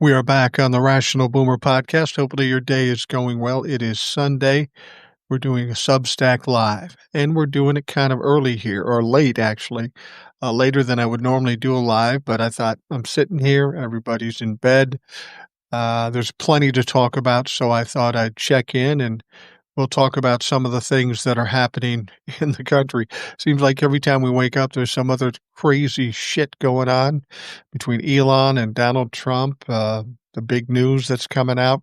We are back on the Rational Boomer podcast. Hopefully, your day is going well. It is Sunday. We're doing a Substack Live, and we're doing it kind of early here, or late actually, later than I would normally do a live. But I thought I'm sitting here, everybody's in bed. There's plenty to talk about, so I thought I'd check in and we'll talk about some of the things that are happening in the country. Seems like every time we wake up, there's some other crazy shit going on between Elon and Donald Trump, the big news that's coming out.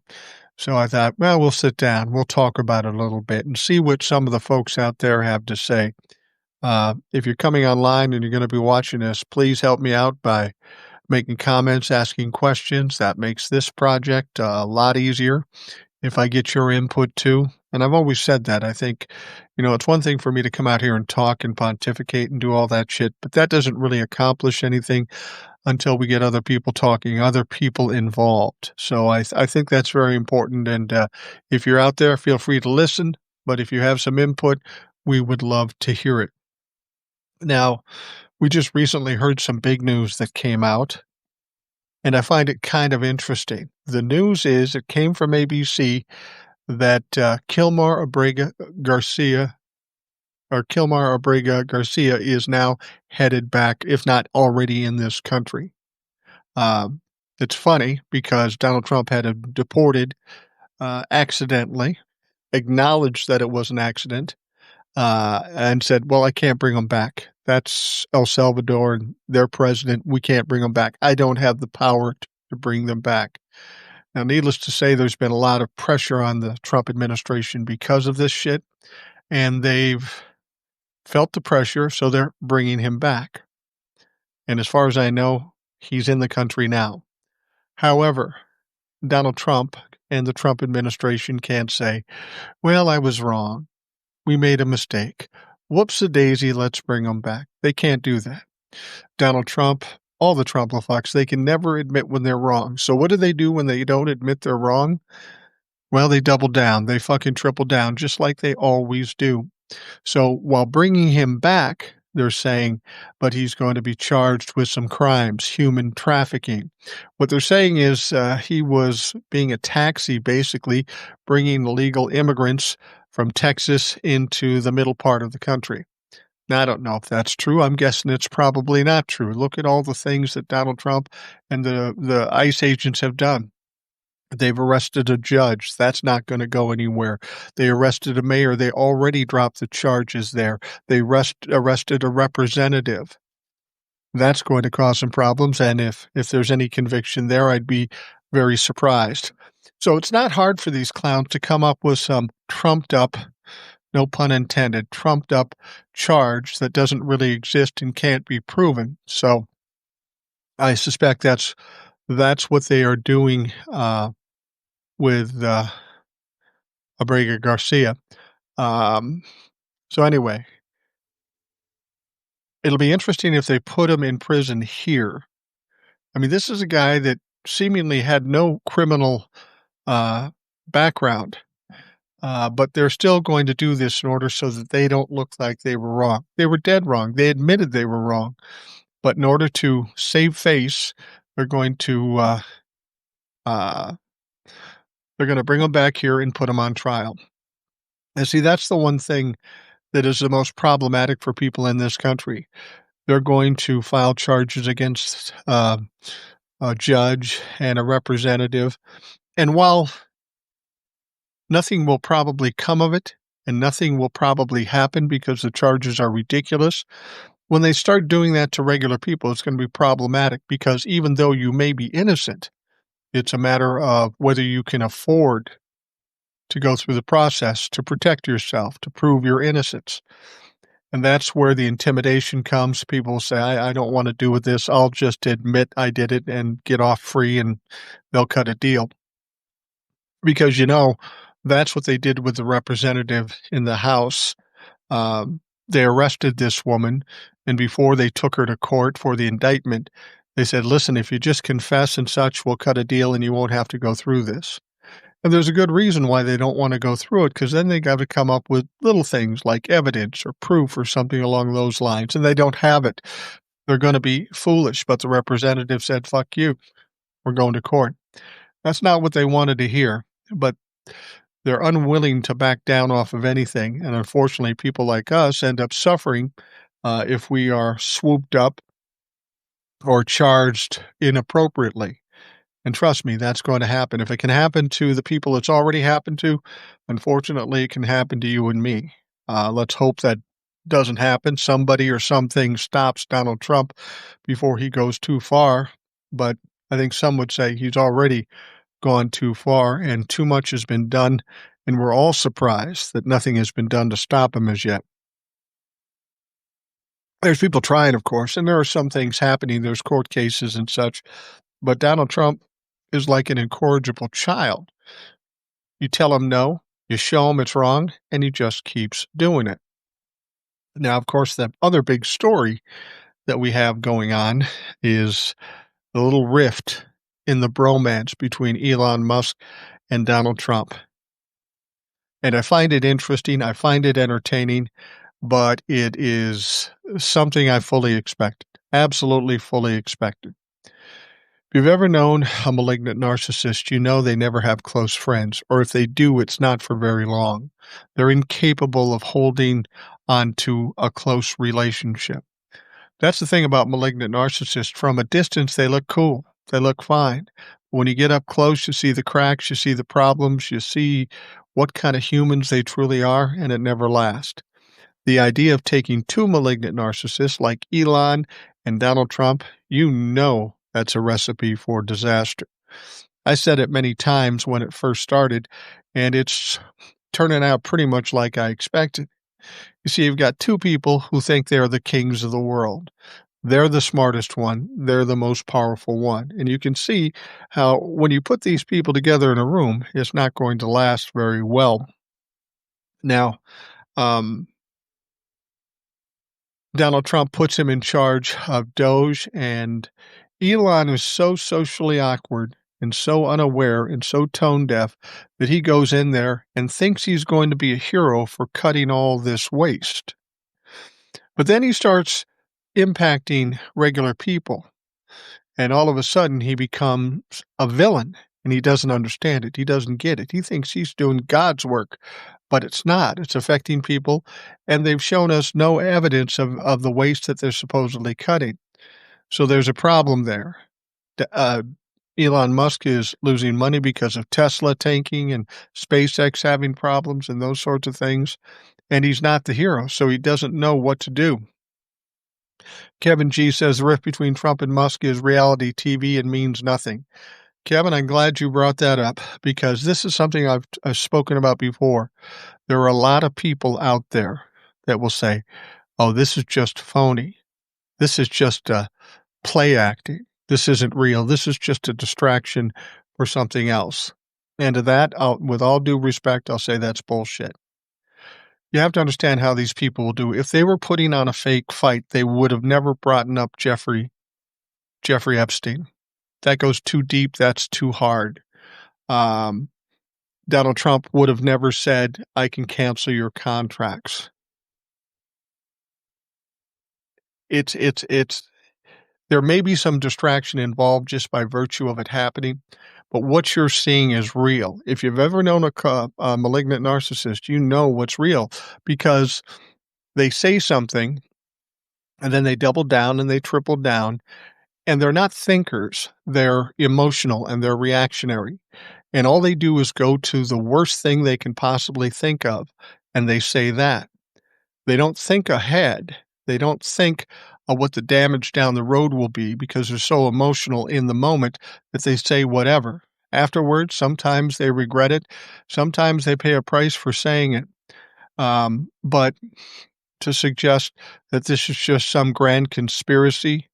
So I thought, well, we'll sit down. We'll talk about it a little bit and see what some of the folks out there have to say. If you're coming online and you're going to be watching this, please help me out by making comments, asking questions. That makes this project a lot easier if I get your input too. And I've always said that. I think, it's one thing for me to come out here and talk and pontificate and do all that shit, but that doesn't really accomplish anything until we get other people talking, other people involved. So I think that's very important. And if you're out there, feel free to listen. But if you have some input, we would love to hear it. Now, we just recently heard some big news that came out, and I find it kind of interesting. The news is, it came from ABC, that Kilmar Abrega Garcia is now headed back, if not already in this country. It's funny because Donald Trump had him deported accidentally, acknowledged that it was an accident, and said, well, I can't bring them back. That's El Salvador and their president. We can't bring them back. I don't have the power to bring them back. Now, needless to say, there's been a lot of pressure on the Trump administration because of this shit, and they've felt the pressure, so they're bringing him back. And as far as I know, he's in the country now. However, Donald Trump and the Trump administration can't say, well, I was wrong. We made a mistake. Whoops-a-daisy, let's bring them back. They can't do that. Donald Trump, all the Trump-a-fucks, they can never admit when they're wrong. So what do they do when they don't admit they're wrong? Well, they double down. They fucking triple down, just like they always do. So while bringing him back, they're saying, but he's going to be charged with some crimes, human trafficking. What they're saying is he was being a taxi, basically, bringing illegal immigrants from Texas into the middle part of the country. Now, I don't know if that's true. I'm guessing it's probably not true. Look at all the things that Donald Trump and the ICE agents have done. They've arrested a judge. That's not going to go anywhere. They arrested a mayor. They already dropped the charges there. They arrested a representative. That's going to cause some problems. And if there's any conviction there, I'd be very surprised. So it's not hard for these clowns to come up with some trumped up, no pun intended, trumped up charge that doesn't really exist and can't be proven. So I suspect that's what they are doing with Abrega Garcia. So anyway, it'll be interesting if they put him in prison here. I mean, this is a guy that seemingly had no criminal background, but they're still going to do this in order so that they don't look like they were wrong. They were dead wrong. They admitted they were wrong. But in order to save face, they're going to bring him back here and put him on trial. And see, that's the one thing that is the most problematic for people in this country. They're going to file charges against a judge and a representative. And while nothing will probably come of it, and nothing will probably happen because the charges are ridiculous, when they start doing that to regular people, it's going to be problematic because even though you may be innocent, it's a matter of whether you can afford to go through the process to protect yourself, to prove your innocence. And that's where the intimidation comes. People say, I don't want to do with this. I'll just admit I did it and get off free, and they'll cut a deal. Because, that's what they did with the representative in the House. They arrested this woman, and before they took her to court for the indictment, they said, listen, if you just confess and such, we'll cut a deal and you won't have to go through this. And there's a good reason why they don't want to go through it, because then they got to come up with little things like evidence or proof or something along those lines, and they don't have it. They're going to be foolish, but the representative said, fuck you, we're going to court. That's not what they wanted to hear, but they're unwilling to back down off of anything, and unfortunately, people like us end up suffering, if we are swooped up or charged inappropriately. And trust me, that's going to happen. If it can happen to the people it's already happened to, unfortunately, it can happen to you and me. Let's hope that doesn't happen. Somebody or something stops Donald Trump before he goes too far. But I think some would say he's already gone too far and too much has been done. And we're all surprised that nothing has been done to stop him as yet. There's people trying, of course, and there are some things happening. There's court cases and such. But Donald Trump is like an incorrigible child. You tell him no, you show him it's wrong, and he just keeps doing it. Now, of course, the other big story that we have going on is the little rift in the bromance between Elon Musk and Donald Trump. And I find it interesting, I find it entertaining, but it is something I fully expected, absolutely fully expected. If you've ever known a malignant narcissist, you know they never have close friends, or if they do, it's not for very long. They're incapable of holding on to a close relationship. That's the thing about malignant narcissists. From a distance, they look cool. They look fine. When you get up close, you see the cracks, you see the problems, you see what kind of humans they truly are, and it never lasts. The idea of taking two malignant narcissists like Elon and Donald Trump, you know that's a recipe for disaster. I said it many times when it first started, and it's turning out pretty much like I expected. You see, you've got two people who think they're the kings of the world. They're the smartest one. They're the most powerful one. And you can see how when you put these people together in a room, it's not going to last very well. Now, um, Donald Trump puts him in charge of Doge, and Elon is so socially awkward and so unaware and so tone deaf that he goes in there and thinks he's going to be a hero for cutting all this waste. But then he starts impacting regular people, and all of a sudden he becomes a villain, and he doesn't understand it. He doesn't get it. He thinks he's doing God's work, but it's not. It's affecting people, and they've shown us no evidence of the waste that they're supposedly cutting. So there's a problem there. Elon Musk is losing money because of Tesla tanking and SpaceX having problems and those sorts of things, and he's not the hero, so he doesn't know what to do. Kevin G says the rift between Trump and Musk is reality TV and means nothing. Kevin, I'm glad you brought that up because this is something I've spoken about before. There are a lot of people out there that will say, oh, this is just phony. This is just play acting. This isn't real. This is just a distraction for something else. And to that, with all due respect, I'll say that's bullshit. You have to understand how these people will do. If they were putting on a fake fight, they would have never brought up Jeffrey Epstein. That goes too deep. That's too hard. Donald Trump would have never said, I can cancel your contracts. There may be some distraction involved just by virtue of it happening, but what you're seeing is real. If you've ever known a malignant narcissist, you know what's real because they say something and then they double down and they triple down, and they're not thinkers. They're emotional and they're reactionary. And all they do is go to the worst thing they can possibly think of, and they say that. They don't think ahead. They don't think of what the damage down the road will be because they're so emotional in the moment that they say whatever. Afterwards, sometimes they regret it. Sometimes they pay a price for saying it. But to suggest that this is just some grand conspiracy,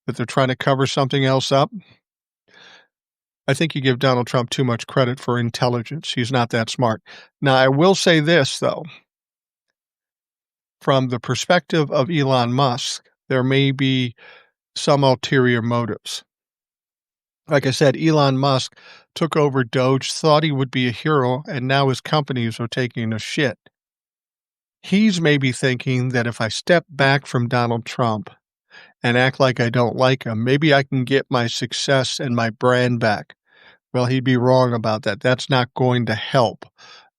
that they're trying to cover something else up, I think you give Donald Trump too much credit for intelligence. He's not that smart. Now, I will say this, though. From the perspective of Elon Musk, there may be some ulterior motives. Like I said, Elon Musk took over Doge, thought he would be a hero, and now his companies are taking a shit. He's maybe thinking that if I step back from Donald Trump and act like I don't like him, maybe I can get my success and my brand back. Well, he'd be wrong about that. That's not going to help,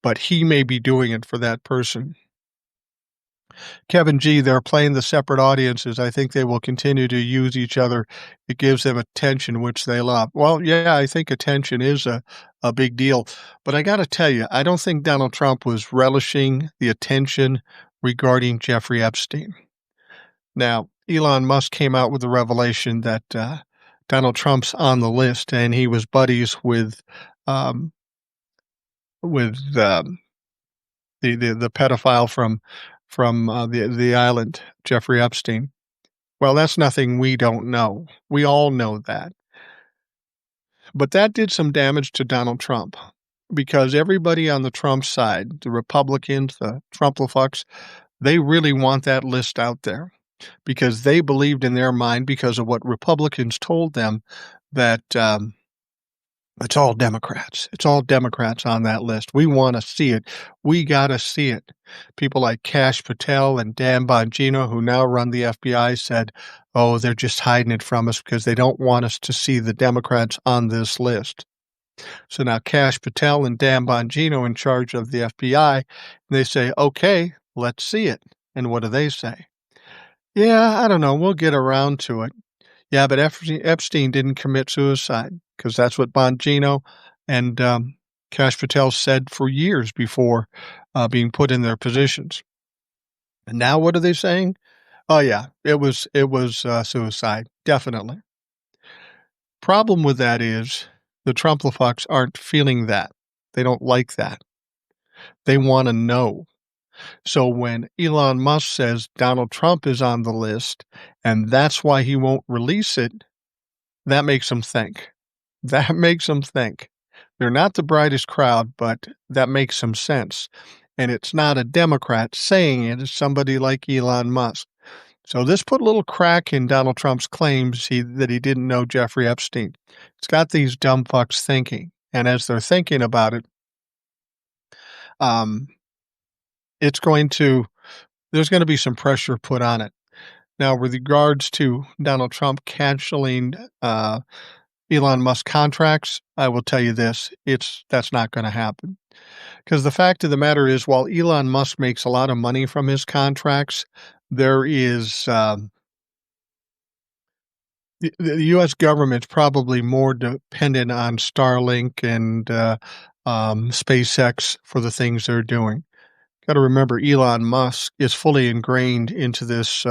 but he may be doing it for that person. Kevin G, they're playing the separate audiences. I think they will continue to use each other. It gives them attention, which they love. Well, yeah, I think attention is a big deal. But I got to tell you, I don't think Donald Trump was relishing the attention regarding Jeffrey Epstein. Now, Elon Musk came out with the revelation that Donald Trump's on the list, and he was buddies um, with the pedophile from the island, Jeffrey Epstein. Well, that's nothing we don't know. We all know that. But that did some damage to Donald Trump because everybody on the Trump side, the Republicans, the Trumplafucks, they really want that list out there because they believed in their mind because of what Republicans told them that it's all Democrats. It's all Democrats on that list. We want to see it. We got to see it. People like Kash Patel and Dan Bongino, who now run the FBI, said, oh, they're just hiding it from us because they don't want us to see the Democrats on this list. So now Kash Patel and Dan Bongino in charge of the FBI, they say, okay, let's see it. And what do they say? Yeah, I don't know. We'll get around to it. Yeah, but Epstein didn't commit suicide because that's what Bongino and Kash Patel said for years before being put in their positions. And now what are they saying? Oh yeah, it was suicide, definitely. Problem with that is the Trumplafucks aren't feeling that. They don't like that. They want to know. So when Elon Musk says Donald Trump is on the list and that's why he won't release it, that makes them think. That makes them think. They're not the brightest crowd, but that makes some sense. And it's not a Democrat saying it, it's somebody like Elon Musk. So this put a little crack in Donald Trump's claims that he didn't know Jeffrey Epstein. It's got these dumb fucks thinking. And as they're thinking about it, there's going to be some pressure put on it. Now, with regards to Donald Trump canceling Elon Musk contracts, I will tell you this, that's not going to happen. Because the fact of the matter is, while Elon Musk makes a lot of money from his contracts, there is the U.S. government's probably more dependent on Starlink and SpaceX for the things they're doing. Got to remember, Elon Musk is fully ingrained into this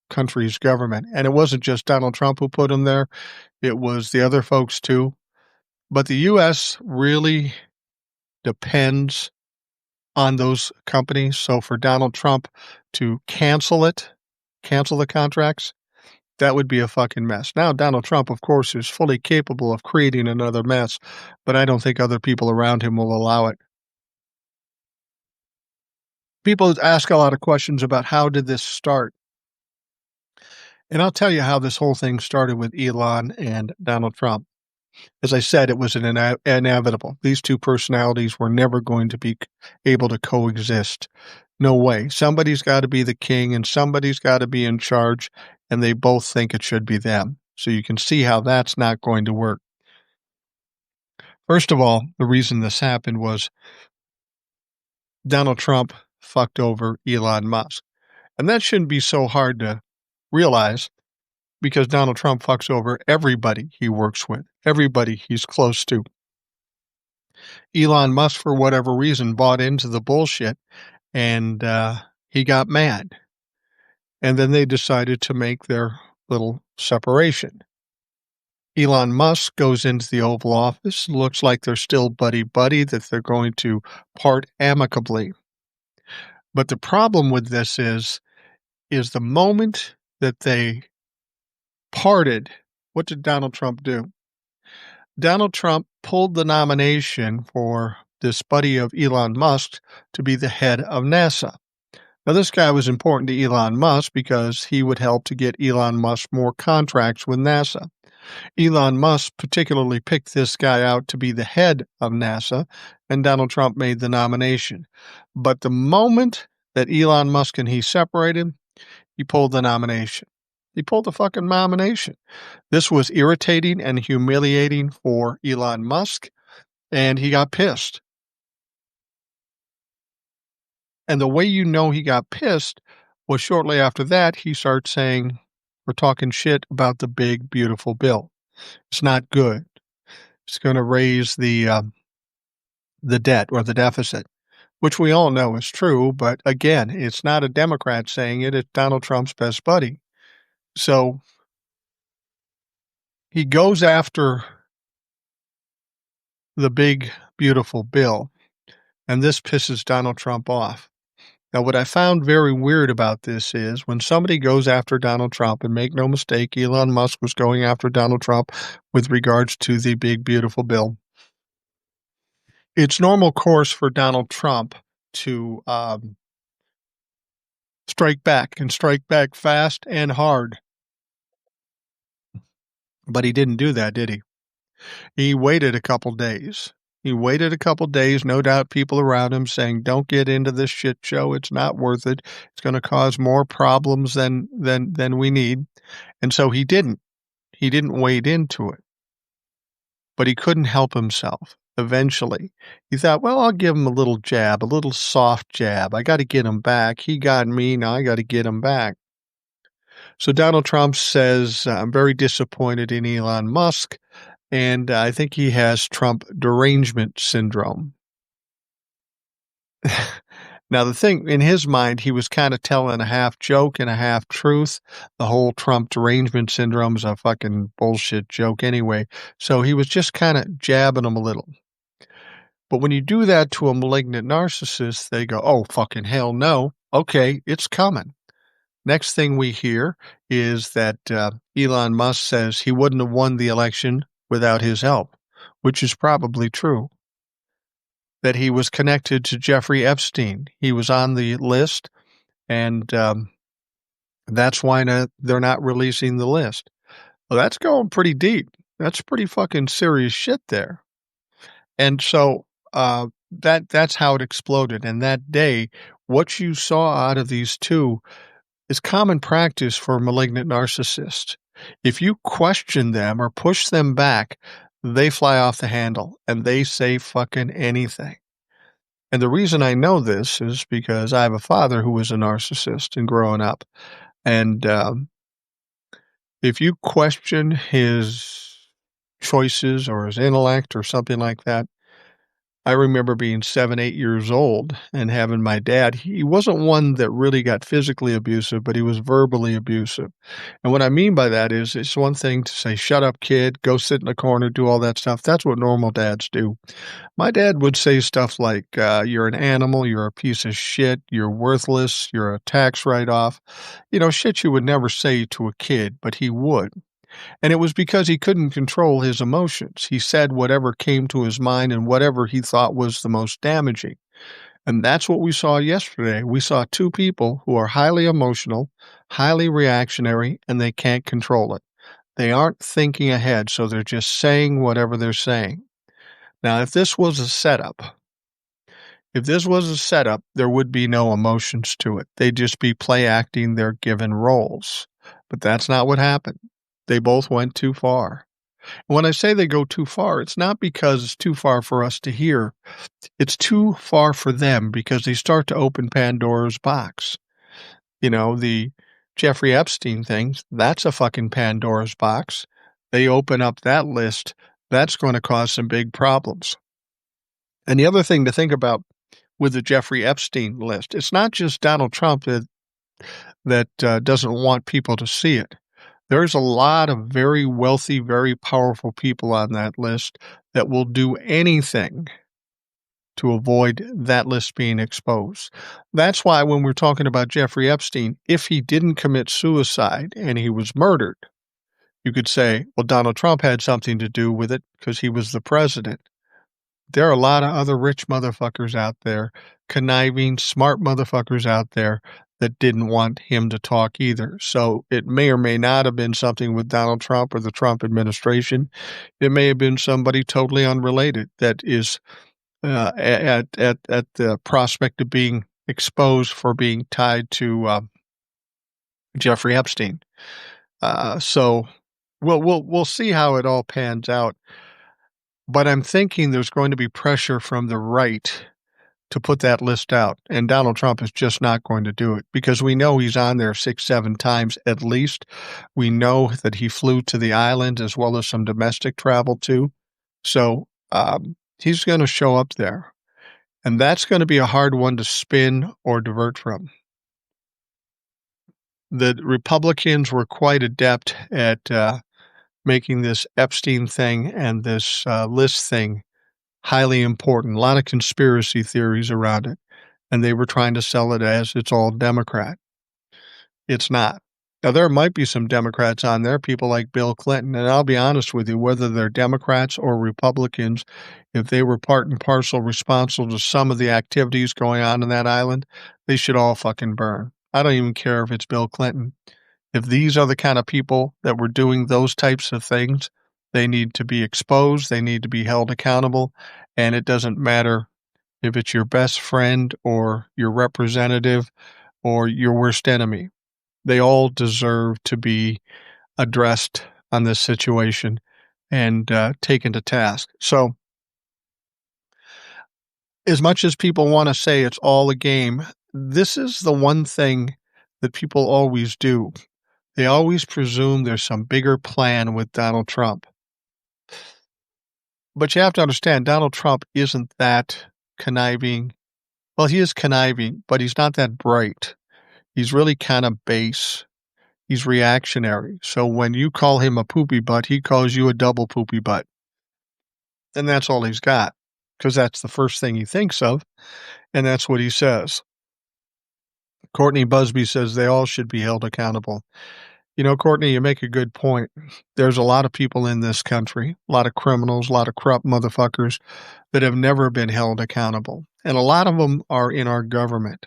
country's government. And it wasn't just Donald Trump who put him there. It was the other folks too. But the U.S. really depends on those companies. So for Donald Trump to cancel the contracts, that would be a fucking mess. Now, Donald Trump, of course, is fully capable of creating another mess, but I don't think other people around him will allow it. People ask a lot of questions about how did this start? And I'll tell you how this whole thing started with Elon and Donald Trump. As I said, it was inevitable. These two personalities were never going to be able to coexist. No way. Somebody's got to be the king and somebody's got to be in charge, and they both think it should be them. So you can see how that's not going to work. First of all, the reason this happened was Donald Trump fucked over Elon Musk. And that shouldn't be so hard to realize because Donald Trump fucks over everybody he works with, everybody he's close to. Elon Musk, for whatever reason, bought into the bullshit and he got mad. And then they decided to make their little separation. Elon Musk goes into the Oval Office, looks like they're still buddy-buddy, that they're going to part amicably. But the problem with this is the moment that they parted, what did Donald Trump do? Donald Trump pulled the nomination for this buddy of Elon Musk to be the head of NASA. Now, this guy was important to Elon Musk because he would help to get Elon Musk more contracts with NASA. Elon Musk particularly picked this guy out to be the head of NASA, and Donald Trump made the nomination. But the moment that Elon Musk and he separated, he pulled the nomination. He pulled the fucking nomination. This was irritating and humiliating for Elon Musk, and he got pissed. And the way you know he got pissed was shortly after that, he starts saying, we're talking shit about the big, beautiful bill. It's not good. It's going to raise the debt or the deficit, which we all know is true. But again, it's not a Democrat saying it. It's Donald Trump's best buddy. So he goes after the big, beautiful bill, and this pisses Donald Trump off. Now, what I found very weird about this is when somebody goes after Donald Trump, and make no mistake, Elon Musk was going after Donald Trump with regards to the big, beautiful bill. It's normal course for Donald Trump to strike back and strike back fast and hard. But he didn't do that, did he? He waited a couple days. He waited a couple days, no doubt people around him saying, don't get into this shit show. It's not worth it. It's going to cause more problems than we need. And so he didn't. He didn't wade into it. But he couldn't help himself. Eventually, he thought, well, I'll give him a little jab, a little soft jab. I got to get him back. He got me. Now I got to get him back. So Donald Trump says, I'm very disappointed in Elon Musk, and I think he has Trump derangement syndrome. Now, the thing in his mind, he was kind of telling a half joke and a half truth. The whole Trump derangement syndrome is a fucking bullshit joke anyway. So he was just kind of jabbing him a little. But when you do that to a malignant narcissist, they go, oh, fucking hell no. Okay, it's coming. Next thing we hear is that Elon Musk says he wouldn't have won the election without his help, which is probably true. That he was connected to Jeffrey Epstein. He was on the list, and that's why they're not releasing the list. Well, that's going pretty deep. That's pretty fucking serious shit there. And so that's how it exploded. And that day, what you saw out of these two is common practice for malignant narcissists. If you question them or push them back, they fly off the handle and they say fucking anything. And the reason I know this is because I have a father who was a narcissist and growing up. And if you question his choices or his intellect or something like that, I remember being 7, 8 years old and having my dad. He wasn't one that really got physically abusive, but he was verbally abusive. And what I mean by that is it's one thing to say, shut up, kid, go sit in the corner, do all that stuff. That's what normal dads do. My dad would say stuff like, you're an animal, you're a piece of shit, you're worthless, you're a tax write-off. You know, shit you would never say to a kid, but he would. And it was because he couldn't control his emotions. He said whatever came to his mind and whatever he thought was the most damaging. And that's what we saw yesterday. We saw two people who are highly emotional, highly reactionary, and they can't control it. They aren't thinking ahead, so they're just saying whatever they're saying. Now, if this was a setup, there would be no emotions to it. They'd just be play acting their given roles. But that's not what happened. They both went too far. When I say they go too far, it's not because it's too far for us to hear. It's too far for them because they start to open Pandora's box. You know, the Jeffrey Epstein thing, that's a fucking Pandora's box. They open up that list, that's going to cause some big problems. And the other thing to think about with the Jeffrey Epstein list, it's not just Donald Trump that doesn't want people to see it. There's a lot of very wealthy, very powerful people on that list that will do anything to avoid that list being exposed. That's why when we're talking about Jeffrey Epstein, if he didn't commit suicide and he was murdered, you could say, well, Donald Trump had something to do with it because he was the president. There are a lot of other rich motherfuckers out there, conniving, smart motherfuckers out there that didn't want him to talk either. So it may or may not have been something with Donald Trump or the Trump administration. It may have been somebody totally unrelated that is at the prospect of being exposed for being tied to Jeffrey Epstein. So we'll see how it all pans out. But I'm thinking there's going to be pressure from the right to put that list out, and Donald Trump is just not going to do it because we know he's on there 6, 7 times at least. We know that he flew to the island as well as some domestic travel too. So, he's gonna show up there, and that's gonna be a hard one to spin or divert from. The Republicans were quite adept at, making this Epstein thing and this, list thing highly important. A lot of conspiracy theories around it, and they were trying to sell it as it's all Democrat. It's not. Now, there might be some Democrats on there, people like Bill Clinton, and I'll be honest with you, whether they're Democrats or Republicans, if they were part and parcel responsible to some of the activities going on in that island, they should all fucking burn. I don't even care if it's Bill Clinton. If these are the kind of people that were doing those types of things, they need to be exposed, they need to be held accountable, and it doesn't matter if it's your best friend or your representative or your worst enemy. They all deserve to be addressed on this situation and taken to task. So, as much as people want to say it's all a game, this is the one thing that people always do. They always presume there's some bigger plan with Donald Trump. But you have to understand, Donald Trump isn't that conniving. Well, he is conniving, but he's not that bright. He's really kind of base. He's reactionary. So when you call him a poopy butt, he calls you a double poopy butt. And that's all he's got, because that's the first thing he thinks of, and that's what he says. Courtney Busby says they all should be held accountable. You know, Courtney, you make a good point. There's a lot of people in this country, a lot of criminals, a lot of corrupt motherfuckers that have never been held accountable. And a lot of them are in our government.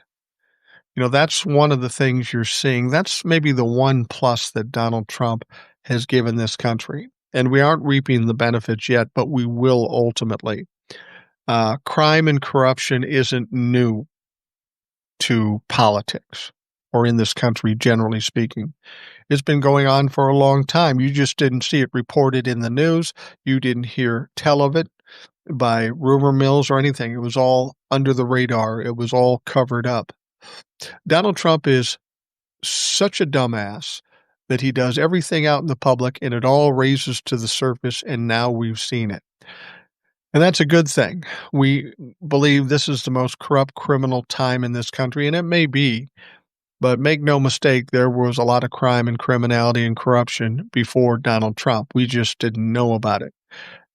You know, that's one of the things you're seeing. That's maybe the one plus that Donald Trump has given this country. And we aren't reaping the benefits yet, but we will ultimately. Crime and corruption isn't new to politics or in this country, generally speaking. It's been going on for a long time. You just didn't see it reported in the news. You didn't hear tell of it by rumor mills or anything. It was all under the radar. It was all covered up. Donald Trump is such a dumbass that he does everything out in the public and it all raises to the surface, and now we've seen it. And that's a good thing. We believe this is the most corrupt criminal time in this country, and it may be, but make no mistake, there was a lot of crime and criminality and corruption before Donald Trump. We just didn't know about it.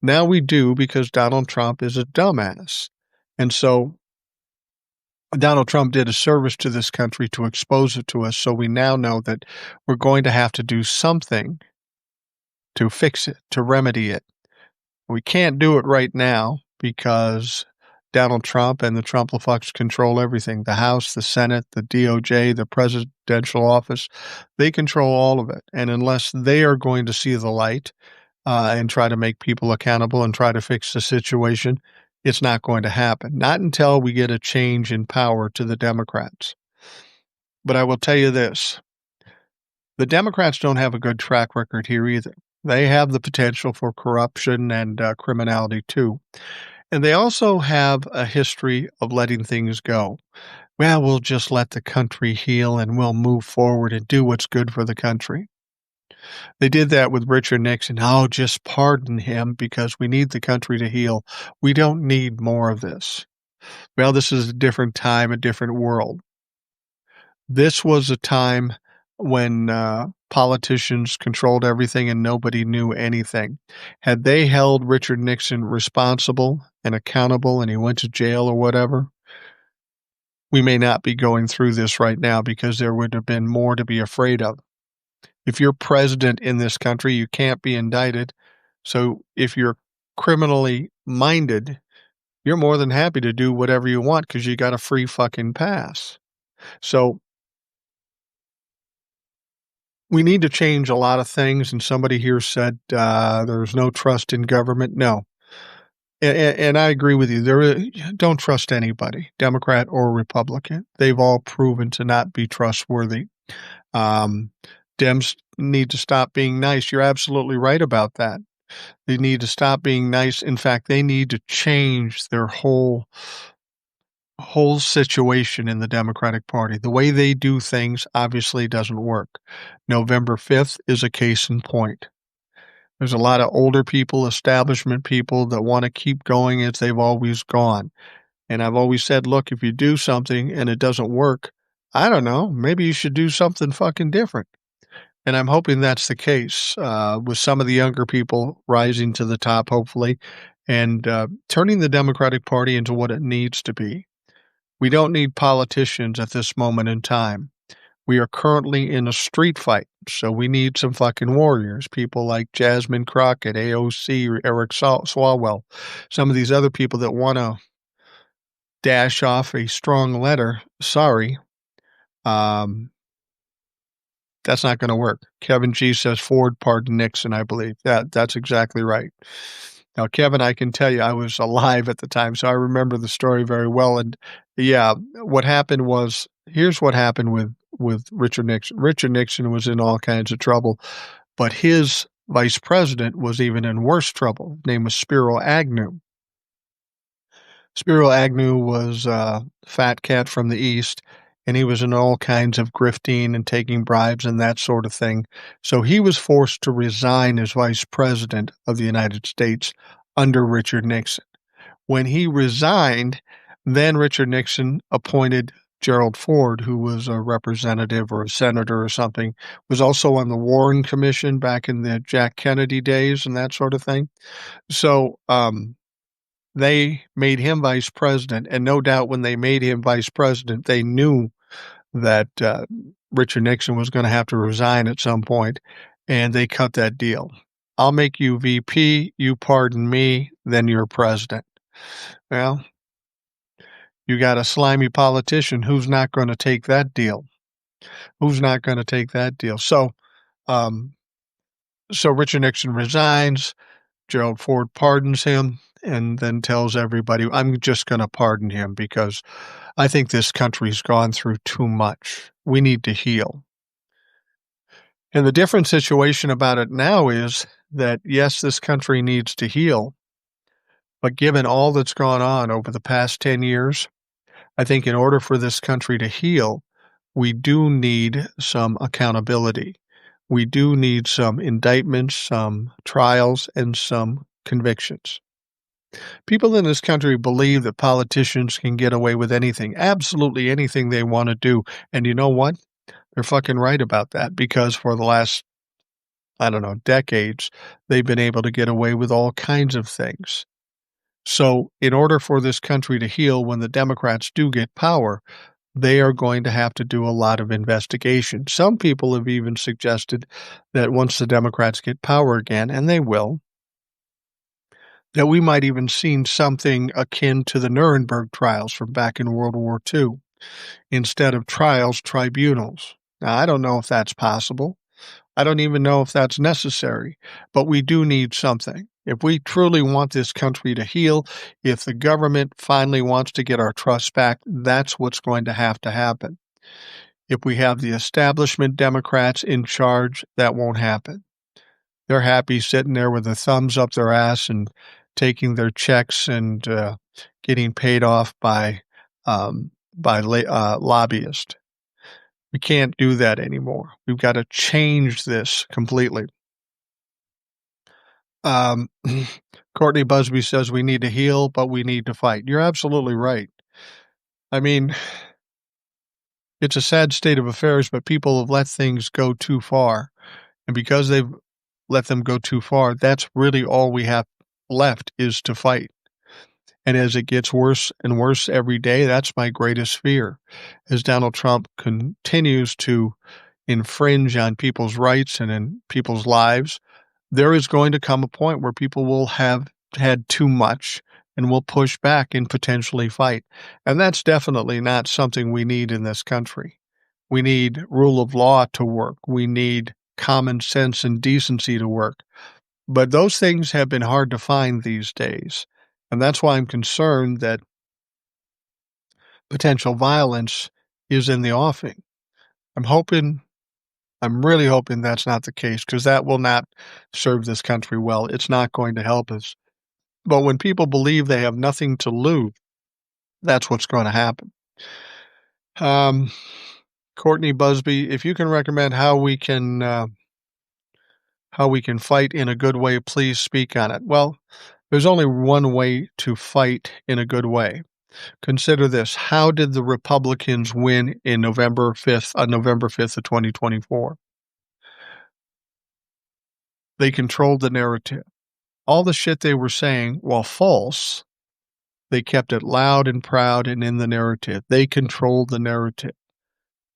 Now we do because Donald Trump is a dumbass. And so Donald Trump did a service to this country to expose it to us, so we now know that we're going to have to do something to fix it, to remedy it. We can't do it right now because Donald Trump and the Trump-a-fucks control everything. The House, the Senate, the DOJ, the presidential office, they control all of it. And unless they are going to see the light and try to make people accountable and try to fix the situation, it's not going to happen. Not until we get a change in power to the Democrats. But I will tell you this. The Democrats don't have a good track record here either. They have the potential for corruption and criminality too. And they also have a history of letting things go. Well, we'll just let the country heal and we'll move forward and do what's good for the country. They did that with Richard Nixon. Oh, just pardon him because we need the country to heal. We don't need more of this. Well, this is a different time, a different world. This was a time when politicians controlled everything and nobody knew anything. Had they held Richard Nixon responsible and accountable and he went to jail or whatever, we may not be going through this right now because there would have been more to be afraid of. If you're president in this country, you can't be indicted. So if you're criminally minded, you're more than happy to do whatever you want because you got a free fucking pass. So we need to change a lot of things. And somebody here said there's no trust in government. No. And I agree with you. Don't trust anybody, Democrat or Republican. They've all proven to not be trustworthy. Dems need to stop being nice. You're absolutely right about that. They need to stop being nice. In fact, they need to change their whole situation in the Democratic Party. The way they do things obviously doesn't work. November 5th is a case in point. There's a lot of older people, establishment people that want to keep going as they've always gone. And I've always said, look, if you do something and it doesn't work, I don't know, maybe you should do something fucking different. And I'm hoping that's the case with some of the younger people rising to the top, hopefully, and turning the Democratic Party into what it needs to be. We don't need politicians at this moment in time. We are currently in a street fight, so we need some fucking warriors. People like Jasmine Crockett, AOC, Eric Swalwell, some of these other people that want to dash off a strong letter. Sorry, um, that's not going to work. Kevin G says Ford pardoned Nixon, I believe. That's exactly right. Now, Kevin, I can tell you I was alive at the time, so I remember the story very well. And yeah, what happened was here's what happened with Richard Nixon. Richard Nixon was in all kinds of trouble, but his vice president was even in worse trouble. His name was Spiro Agnew. Spiro Agnew was a fat cat from the East, and he was in all kinds of grifting and taking bribes and that sort of thing. So he was forced to resign as vice president of the United States under Richard Nixon. When he resigned, then Richard Nixon appointed Gerald Ford, who was a representative or a senator or something, was also on the Warren Commission back in the Jack Kennedy days and that sort of thing. So, they made him vice president, and no doubt when they made him vice president, they knew that Richard Nixon was going to have to resign at some point, and they cut that deal. I'll make you VP, you pardon me, then you're president. Well, you got a slimy politician who's not going to take that deal. Who's not going to take that deal? So Richard Nixon resigns. Gerald Ford pardons him and then tells everybody, I'm just going to pardon him because I think this country's gone through too much. We need to heal. And the different situation about it now is that, yes, this country needs to heal, but given all that's gone on over the past 10 years, I think in order for this country to heal, we do need some accountability. We do need some indictments, some trials, and some convictions. People in this country believe that politicians can get away with anything, absolutely anything they want to do. And you know what? They're fucking right about that because for the last, I don't know, decades, they've been able to get away with all kinds of things. So in order for this country to heal, when the Democrats do get power, they are going to have to do a lot of investigation. Some people have even suggested that once the Democrats get power again, and they will, that we might even see something akin to the Nuremberg trials from back in World War II. Instead of trials, tribunals. Now, I don't know if that's possible. I don't even know if that's necessary, but we do need something. If we truly want this country to heal, if the government finally wants to get our trust back, that's what's going to happen. If we have the establishment Democrats in charge, that won't happen. They're happy sitting there with their thumbs up their ass and taking their checks and getting paid off by lobbyists. We can't do that anymore. We've got to change this completely. Courtney Busby says we need to heal, but we need to fight. You're absolutely right. I mean, it's a sad state of affairs, but people have let things go too far. And because they've let them go too far, that's really all we have left is to fight. And as it gets worse and worse every day, that's my greatest fear. As Donald Trump continues to infringe on people's rights and in people's lives, there is going to come a point where people will have had too much and will push back and potentially fight. And that's definitely not something we need in this country. We need rule of law to work. We need common sense and decency to work. But those things have been hard to find these days. And that's why I'm concerned that potential violence is in the offing. I'm hoping I'm really hoping that's not the case because that will not serve this country well. It's not going to help us. But when people believe they have nothing to lose, that's what's going to happen. Um, Courtney Busby, if you can recommend how we can fight in a good way, please speak on it. Well, there's only one way to fight in a good way. Consider this. How did the Republicans win in November 5th of 2024? They controlled the narrative. All the shit they were saying, while false, they kept it loud and proud and in the narrative. They controlled the narrative.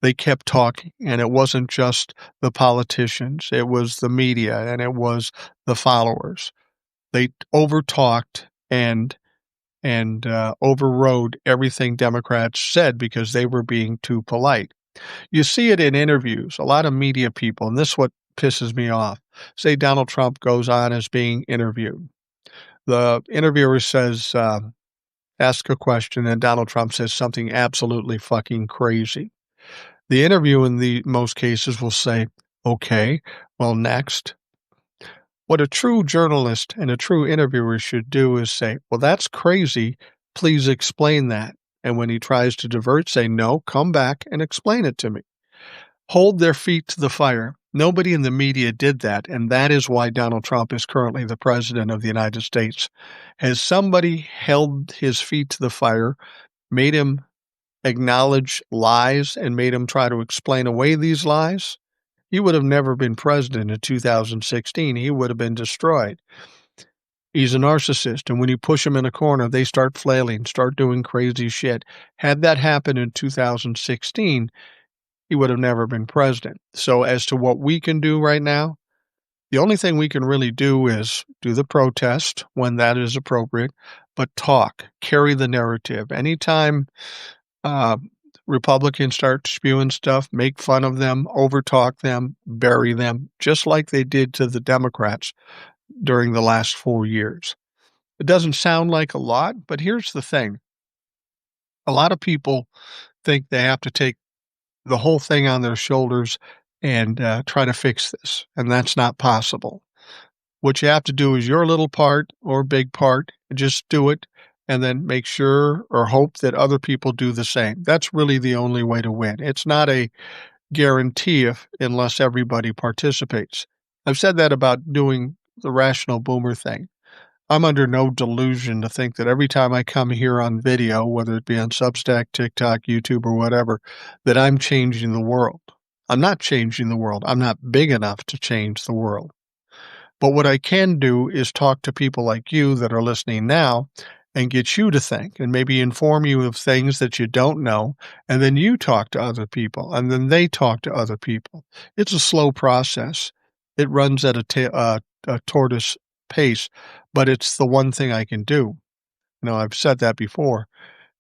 They kept talking, and it wasn't just the politicians. It was the media and it was the followers. They overtalked and overrode everything Democrats said because they were being too polite. You see it in interviews. A lot of media people, and this is what pisses me off, say Donald Trump goes on as being interviewed. The interviewer says, ask a question, and Donald Trump says something absolutely fucking crazy. The interview in the most cases will say, okay, well, next. What a true journalist and a true interviewer should do is say, well, that's crazy. Please explain that. And when he tries to divert, say, no, come back and explain it to me. Hold their feet to the fire. Nobody in the media did that, and that is why Donald Trump is currently the president of the United States. Has somebody held his feet to the fire, made him acknowledge lies, and made him try to explain away these lies? He would have never been president in 2016. He would have been destroyed. He's a narcissist, and when you push him in a corner, they start flailing, start doing crazy shit. Had that happened in 2016, he would have never been president. So as to what we can do right now, the only thing we can really do is do the protest when that is appropriate, but talk, carry the narrative. Anytime uh, Republicans start spewing stuff, make fun of them, overtalk them, bury them, just like they did to the Democrats during the last 4 years. It doesn't sound like a lot, but here's the thing. A lot of people think they have to take the whole thing on their shoulders and try to fix this, and that's not possible. What you have to do is your little part or big part, just do it, and then make sure or hope that other people do the same. That's really the only way to win. It's not a guarantee unless everybody participates. I've said that about doing the rational boomer thing. I'm under no delusion to think that every time I come here on video, whether it be on Substack, TikTok, YouTube, or whatever, that I'm changing the world. I'm not changing the world. I'm not big enough to change the world. But what I can do is talk to people like you that are listening now and get you to think and maybe inform you of things that you don't know. And then you talk to other people and then they talk to other people. It's a slow process. It runs at a tortoise pace, but it's the one thing I can do. I've said that before.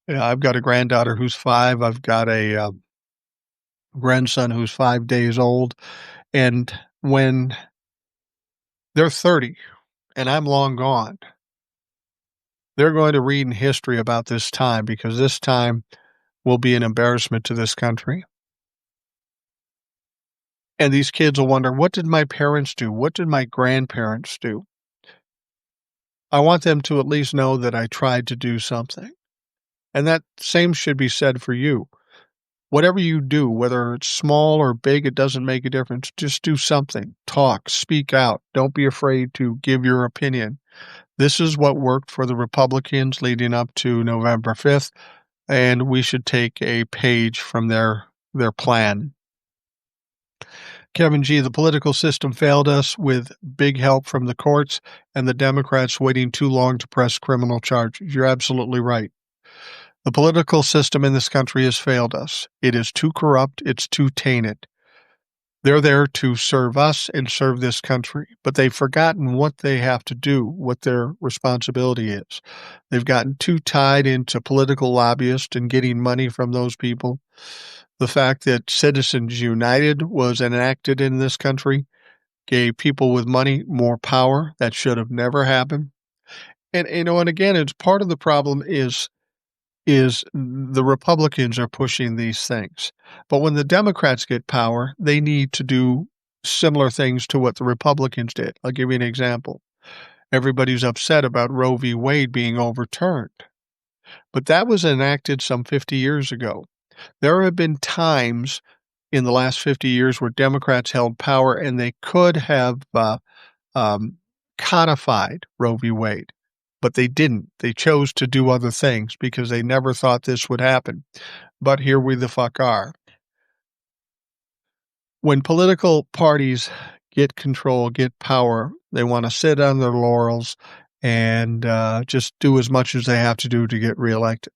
I've got a granddaughter who's 5. I've got a grandson who's 5 days old. And when they're 30 and I'm long gone, they're going to read in history about this time because this time will be an embarrassment to this country. And these kids will wonder, what did my parents do? What did my grandparents do? I want them to at least know that I tried to do something. And that same should be said for you. Whatever you do, whether it's small or big, it doesn't make a difference. Just do something. Talk, speak out. Don't be afraid to give your opinion. This is what worked for the Republicans leading up to November 5th, and we should take a page from their plan. Kevin G., the political system failed us with big help from the courts and the Democrats waiting too long to press criminal charges. You're absolutely right. The political system in this country has failed us. It is too corrupt. It's too tainted. They're there to serve us and serve this country, but they've forgotten what they have to do, what their responsibility is. They've gotten too tied into political lobbyists and getting money from those people. The fact that Citizens United was enacted in this country gave people with money more power. That should have never happened. And again, it's part of the problem is is the Republicans are pushing these things. But when the Democrats get power, they need to do similar things to what the Republicans did. I'll give you an example. Everybody's upset about Roe v. Wade being overturned, but that was enacted some 50 years ago. There have been times in the last 50 years where Democrats held power and they could have um, codified Roe v. Wade, but they didn't. They chose to do other things because they never thought this would happen. But here we the fuck are. When political parties get control, get power, they want to sit on their laurels and just do as much as they have to do to get reelected.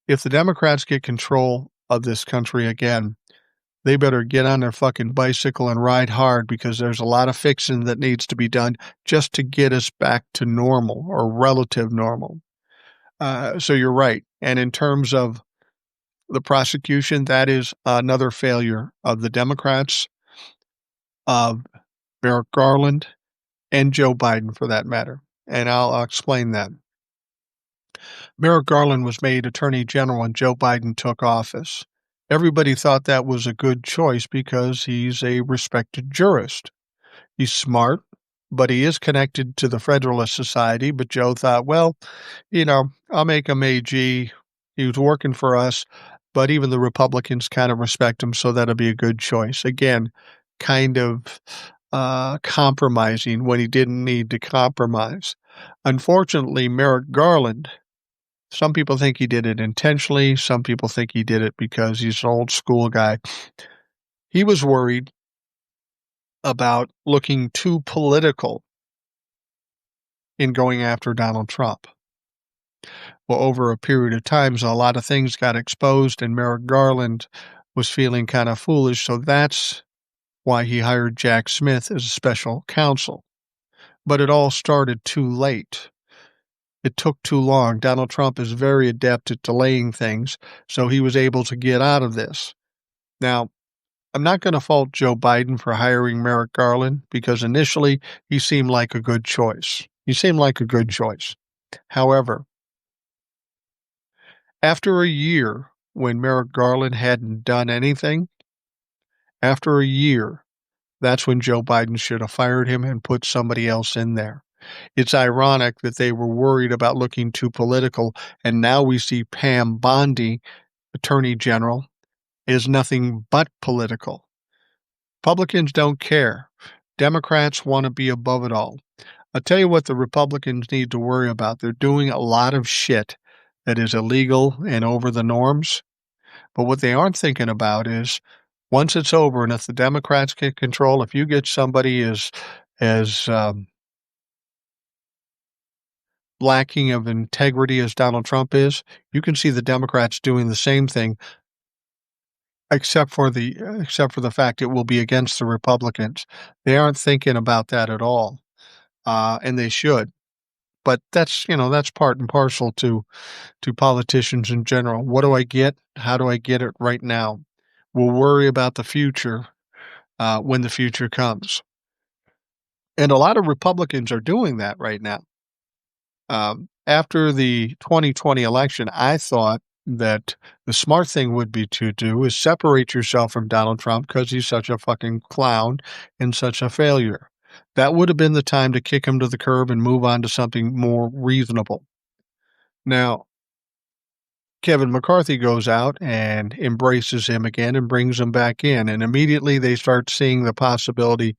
If the Democrats get control of this country again, they better get on their fucking bicycle and ride hard because there's a lot of fixing that needs to be done just to get us back to normal or relative normal. So you're right. And in terms of the prosecution, that is another failure of the Democrats, of Merrick Garland, and Joe Biden for that matter. And I'll explain that. Merrick Garland was made Attorney General when Joe Biden took office. Everybody thought that was a good choice because he's a respected jurist. He's smart, but he is connected to the Federalist Society. But Joe thought, well, I'll make him AG. He was working for us, but even the Republicans kind of respect him, so that'll be a good choice. Again, kind of compromising when he didn't need to compromise. Unfortunately, Merrick Garland, some people think he did it intentionally. Some people think he did it because he's an old school guy. He was worried about looking too political in going after Donald Trump. Well, over a period of time, so a lot of things got exposed, and Merrick Garland was feeling kind of foolish. So that's why he hired Jack Smith as a special counsel. But it all started too late. It took too long. Donald Trump is very adept at delaying things, so he was able to get out of this. Now, I'm not going to fault Joe Biden for hiring Merrick Garland because initially he seemed like a good choice. However, after a year, when Merrick Garland hadn't done anything, after a year, that's when Joe Biden should have fired him and put somebody else in there. It's ironic that they were worried about looking too political, and now we see Pam Bondi, Attorney General, is nothing but political. Republicans don't care. Democrats want to be above it all. I'll tell you what the Republicans need to worry about. They're doing a lot of shit that is illegal and over the norms. But what they aren't thinking about is once it's over and if the Democrats get control, if you get somebody as lacking of integrity as Donald Trump is, you can see the Democrats doing the same thing, except for the fact it will be against the Republicans. They aren't thinking about that at all, and they should. But that's part and parcel to politicians in general. What do I get? How do I get it right now? We'll worry about the future when the future comes. And a lot of Republicans are doing that right now. After the 2020 election, I thought that the smart thing would be to do is separate yourself from Donald Trump because he's such a fucking clown and such a failure. That would have been the time to kick him to the curb and move on to something more reasonable. Now, Kevin McCarthy goes out and embraces him again and brings him back in. And immediately they start seeing the possibility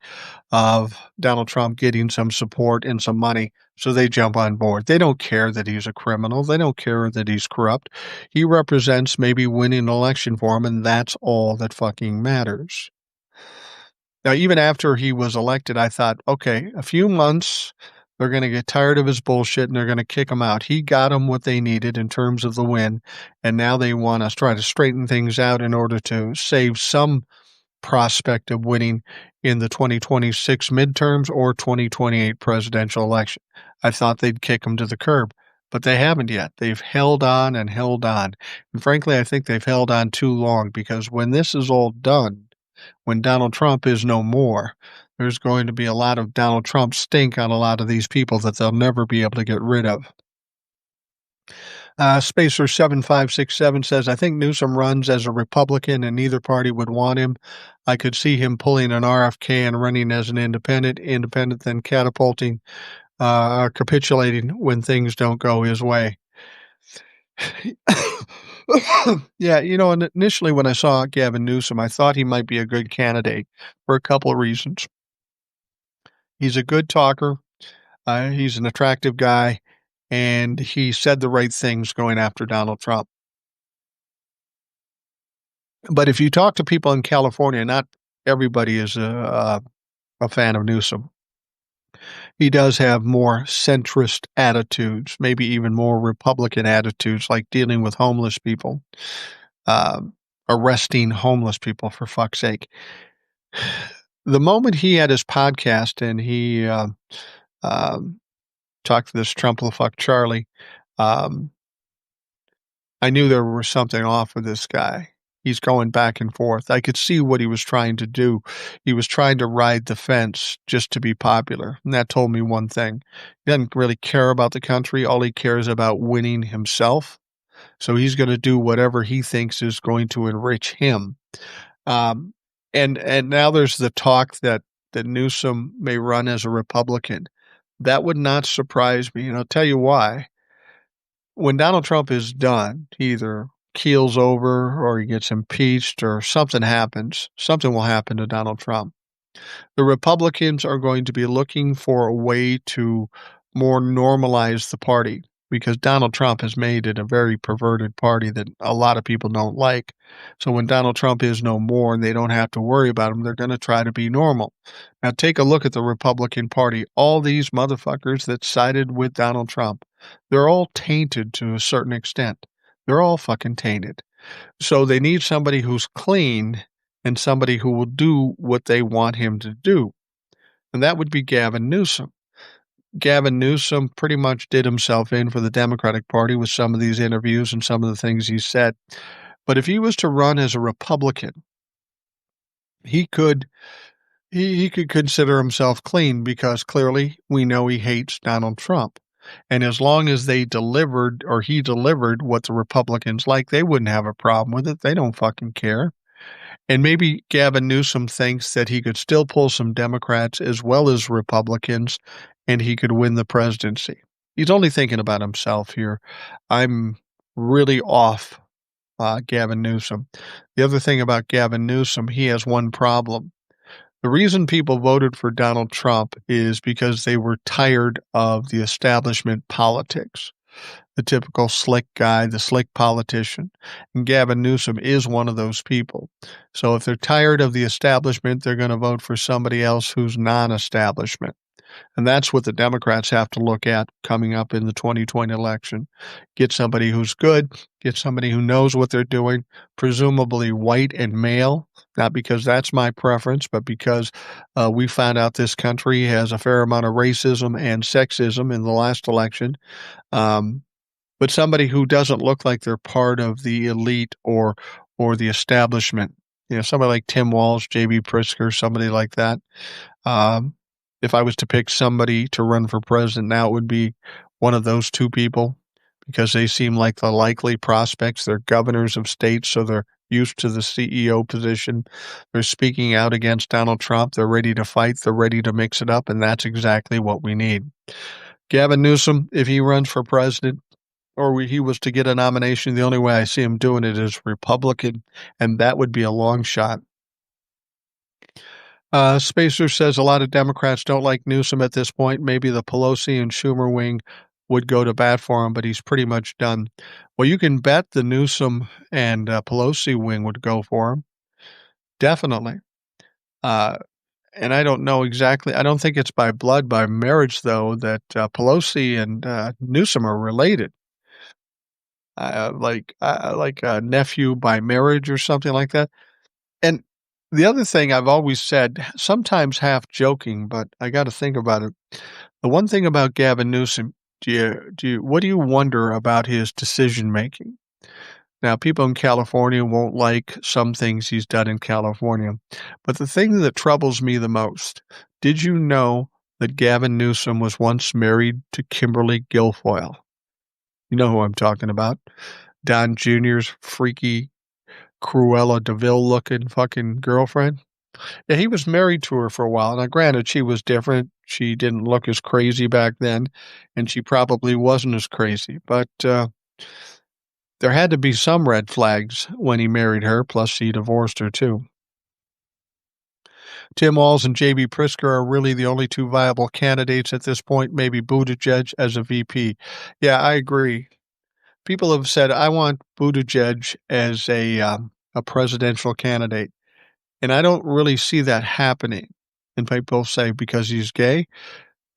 of Donald Trump getting some support and some money. So they jump on board. They don't care that he's a criminal. They don't care that he's corrupt. He represents maybe winning an election for him, and that's all that fucking matters. Now, even after he was elected, I thought, okay, a few months, they're going to get tired of his bullshit and they're going to kick him out. He got them what they needed in terms of the win, and now they want to try to straighten things out in order to save some prospect of winning in the 2026 midterms or 2028 presidential election. I thought they'd kick him to the curb, but they haven't yet. They've held on and held on. And frankly, I think they've held on too long because when this is all done, when Donald Trump is no more, there's going to be a lot of Donald Trump stink on a lot of these people that they'll never be able to get rid of. Spacer7567 says, I think Newsom runs as a Republican and neither party would want him. I could see him pulling an RFK and running as an independent, then catapulting, capitulating when things don't go his way. Yeah, and initially when I saw Gavin Newsom, I thought he might be a good candidate for a couple of reasons. He's a good talker. He's an attractive guy, and he said the right things going after Donald Trump. But if you talk to people in California, not everybody is a fan of Newsom. He does have more centrist attitudes, maybe even more Republican attitudes, like dealing with homeless people, uh, arresting homeless people, for fuck's sake. The moment he had his podcast and he um, talked to this Trump-fuck Charlie, um, I knew there was something off with this guy. He's going back and forth. I could see what he was trying to do. He was trying to ride the fence just to be popular. And that told me one thing. He doesn't really care about the country. All he cares about winning himself. So he's going to do whatever he thinks is going to enrich him. Um, and now there's the talk that Newsom may run as a Republican. That would not surprise me. And I'll tell you why. When Donald Trump is done, he either keels over or he gets impeached or something happens. Something will happen to Donald Trump. The Republicans are going to be looking for a way to more normalize the party because Donald Trump has made it a very perverted party that a lot of people don't like. So when Donald Trump is no more and they don't have to worry about him, they're going to try to be normal. Now take a look at the Republican Party. All these motherfuckers that sided with Donald Trump, they're all tainted to a certain extent. They're all fucking tainted. So they need somebody who's clean and somebody who will do what they want him to do. And that would be Gavin Newsom. Gavin Newsom pretty much did himself in for the Democratic Party with some of these interviews and some of the things he said. But if he was to run as a Republican, he could he could consider himself clean because clearly we know he hates Donald Trump. And as long as they delivered or he delivered what the Republicans like, they wouldn't have a problem with it. They don't fucking care. And maybe Gavin Newsom thinks that he could still pull some Democrats as well as Republicans and he could win the presidency. He's only thinking about himself here. I'm really off Gavin Newsom. The other thing about Gavin Newsom, he has one problem. The reason people voted for Donald Trump is because they were tired of the establishment politics. The typical slick guy, the slick politician. And Gavin Newsom is one of those people. So if they're tired of the establishment, they're going to vote for somebody else who's non-establishment. And that's what the Democrats have to look at coming up in the 2020 election. Get somebody who's good, get somebody who knows what they're doing, presumably white and male, not because that's my preference, but because we found out this country has a fair amount of racism and sexism in the last election. But somebody who doesn't look like they're part of the elite or the establishment. Somebody like Tim Walz, J.B. Pritzker, somebody like that. If I was to pick somebody to run for president now, it would be one of those two people because they seem like the likely prospects. They're governors of states, so they're used to the CEO position. They're speaking out against Donald Trump. They're ready to fight. They're ready to mix it up, and that's exactly what we need. Gavin Newsom, if he runs for president, or he was to get a nomination, the only way I see him doing it is Republican, and that would be a long shot. Spacer says a lot of Democrats don't like Newsom at this point. Maybe the Pelosi and Schumer wing would go to bat for him, but he's pretty much done. Well, you can bet the Newsom and Pelosi wing would go for him. Definitely. And I don't know exactly. I don't think it's by blood, by marriage, though, that Pelosi and Newsom are related. Like a nephew by marriage or something like that. And the other thing I've always said, sometimes half joking, but I got to think about it. The one thing about Gavin Newsom, what do you wonder about his decision making? Now, people in California won't like some things he's done in California, but the thing that troubles me the most, did you know that Gavin Newsom was once married to Kimberly Guilfoyle? You know who I'm talking about. Don Jr.'s freaky Cruella de Vil looking fucking girlfriend. Yeah, he was married to her for a while. Now, granted, she was different. She didn't look as crazy back then, and she probably wasn't as crazy. But there had to be some red flags when he married her, plus he divorced her too. Tim Walz and J.B. Pritzker are really the only two viable candidates at this point, maybe Buttigieg as a VP. Yeah, I agree. People have said, I want Buttigieg as a presidential candidate. And I don't really see that happening. And people say because he's gay.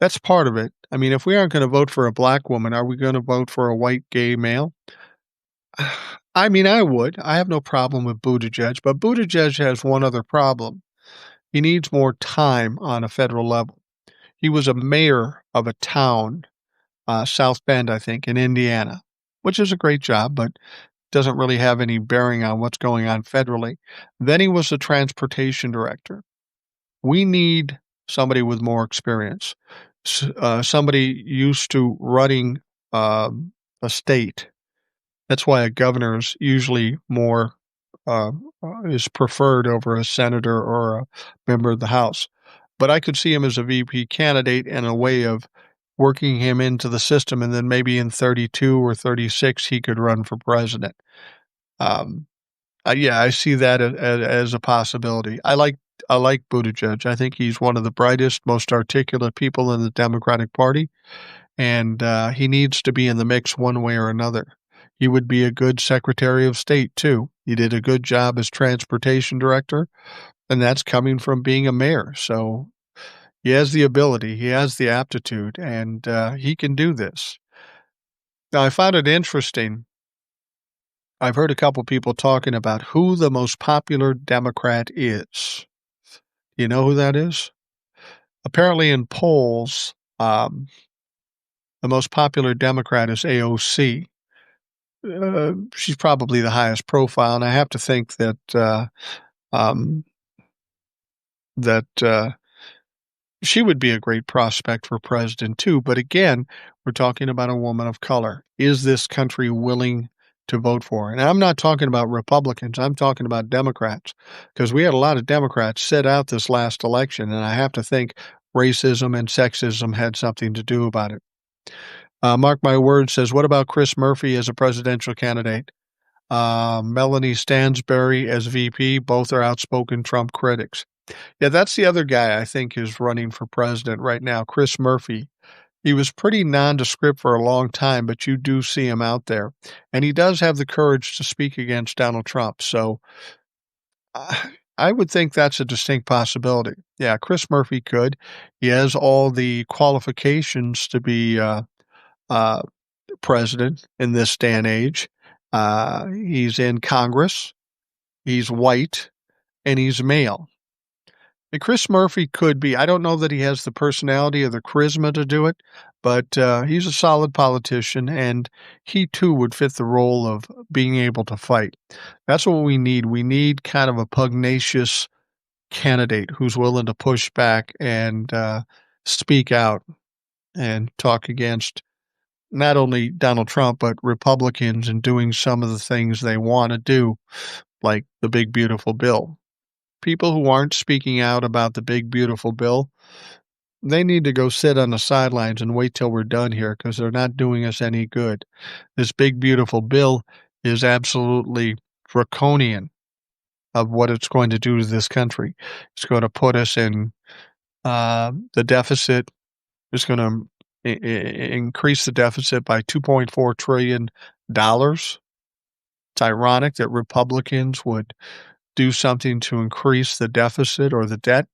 That's part of it. I mean, if we aren't going to vote for a black woman, are we going to vote for a white gay male? I mean, I would. I have no problem with Buttigieg, but Buttigieg has one other problem. He needs more time on a federal level. He was a mayor of a town, South Bend, I think, in Indiana, which is a great job, but doesn't really have any bearing on what's going on federally. Then he was the transportation director. We need somebody with more experience, somebody used to running a state. That's why a governor is usually more uh, is preferred over a senator or a member of the House. But I could see him as a VP candidate and a way of working him into the system, and then maybe in 32 or 36 he could run for president. Um, yeah, I see that as a possibility. I like Buttigieg. I think he's one of the brightest, most articulate people in the Democratic Party, and he needs to be in the mix one way or another. He would be a good Secretary of State too. He did a good job as transportation director, and that's coming from being a mayor. So he has the ability, he has the aptitude, and he can do this. Now, I found it interesting. I've heard a couple people talking about who the most popular Democrat is. You know who that is? Apparently, in polls, the most popular Democrat is AOC. She's probably the highest profile, and I have to think that um, that she would be a great prospect for president too. But again, we're talking about a woman of color. Is this country willing to vote for her? And I'm not talking about Republicans. I'm talking about Democrats, because we had a lot of Democrats sit out this last election, and I have to think racism and sexism had something to do about it. Mark My Words says, what about Chris Murphy as a presidential candidate? Melanie Stansbury as VP. Both are outspoken Trump critics. Yeah, that's the other guy I think is running for president right now, Chris Murphy. He was pretty nondescript for a long time, but you do see him out there. And he does have the courage to speak against Donald Trump. So I would think that's a distinct possibility. Yeah, Chris Murphy could. He has all the qualifications to be uh, president in this day and age. He's in Congress, he's white, and he's male. And Chris Murphy could be. I don't know that he has the personality or the charisma to do it, but he's a solid politician, and he too would fit the role of being able to fight. That's what we need. We need kind of a pugnacious candidate who's willing to push back and speak out and talk against not only Donald Trump, but Republicans and doing some of the things they want to do, like the big, beautiful bill. People who aren't speaking out about the big, beautiful bill, they need to go sit on the sidelines and wait till we're done here because they're not doing us any good. This big, beautiful bill is absolutely draconian of what it's going to do to this country. It's going to put us in the deficit. It's going to increase the deficit by $2.4 trillion. It's ironic that Republicans would do something to increase the deficit or the debt,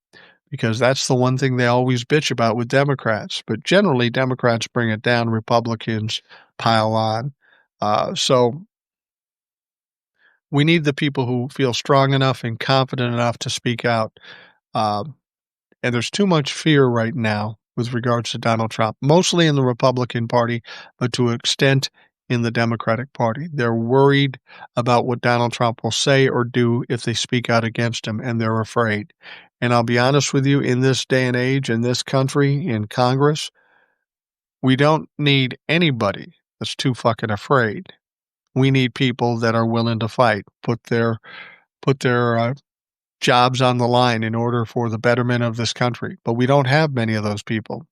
because that's the one thing they always bitch about with Democrats. But generally, Democrats bring it down, Republicans pile on. So we need the people who feel strong enough and confident enough to speak out. Um, and there's too much fear right now with regards to Donald Trump, mostly in the Republican Party, but to an extent in the Democratic Party. They're worried about what Donald Trump will say or do if they speak out against him, and they're afraid. And I'll be honest with you, in this day and age, in this country, in Congress, we don't need anybody that's too fucking afraid. We need people that are willing to fight, put their jobs on the line in order for the betterment of this country, but we don't have many of those people.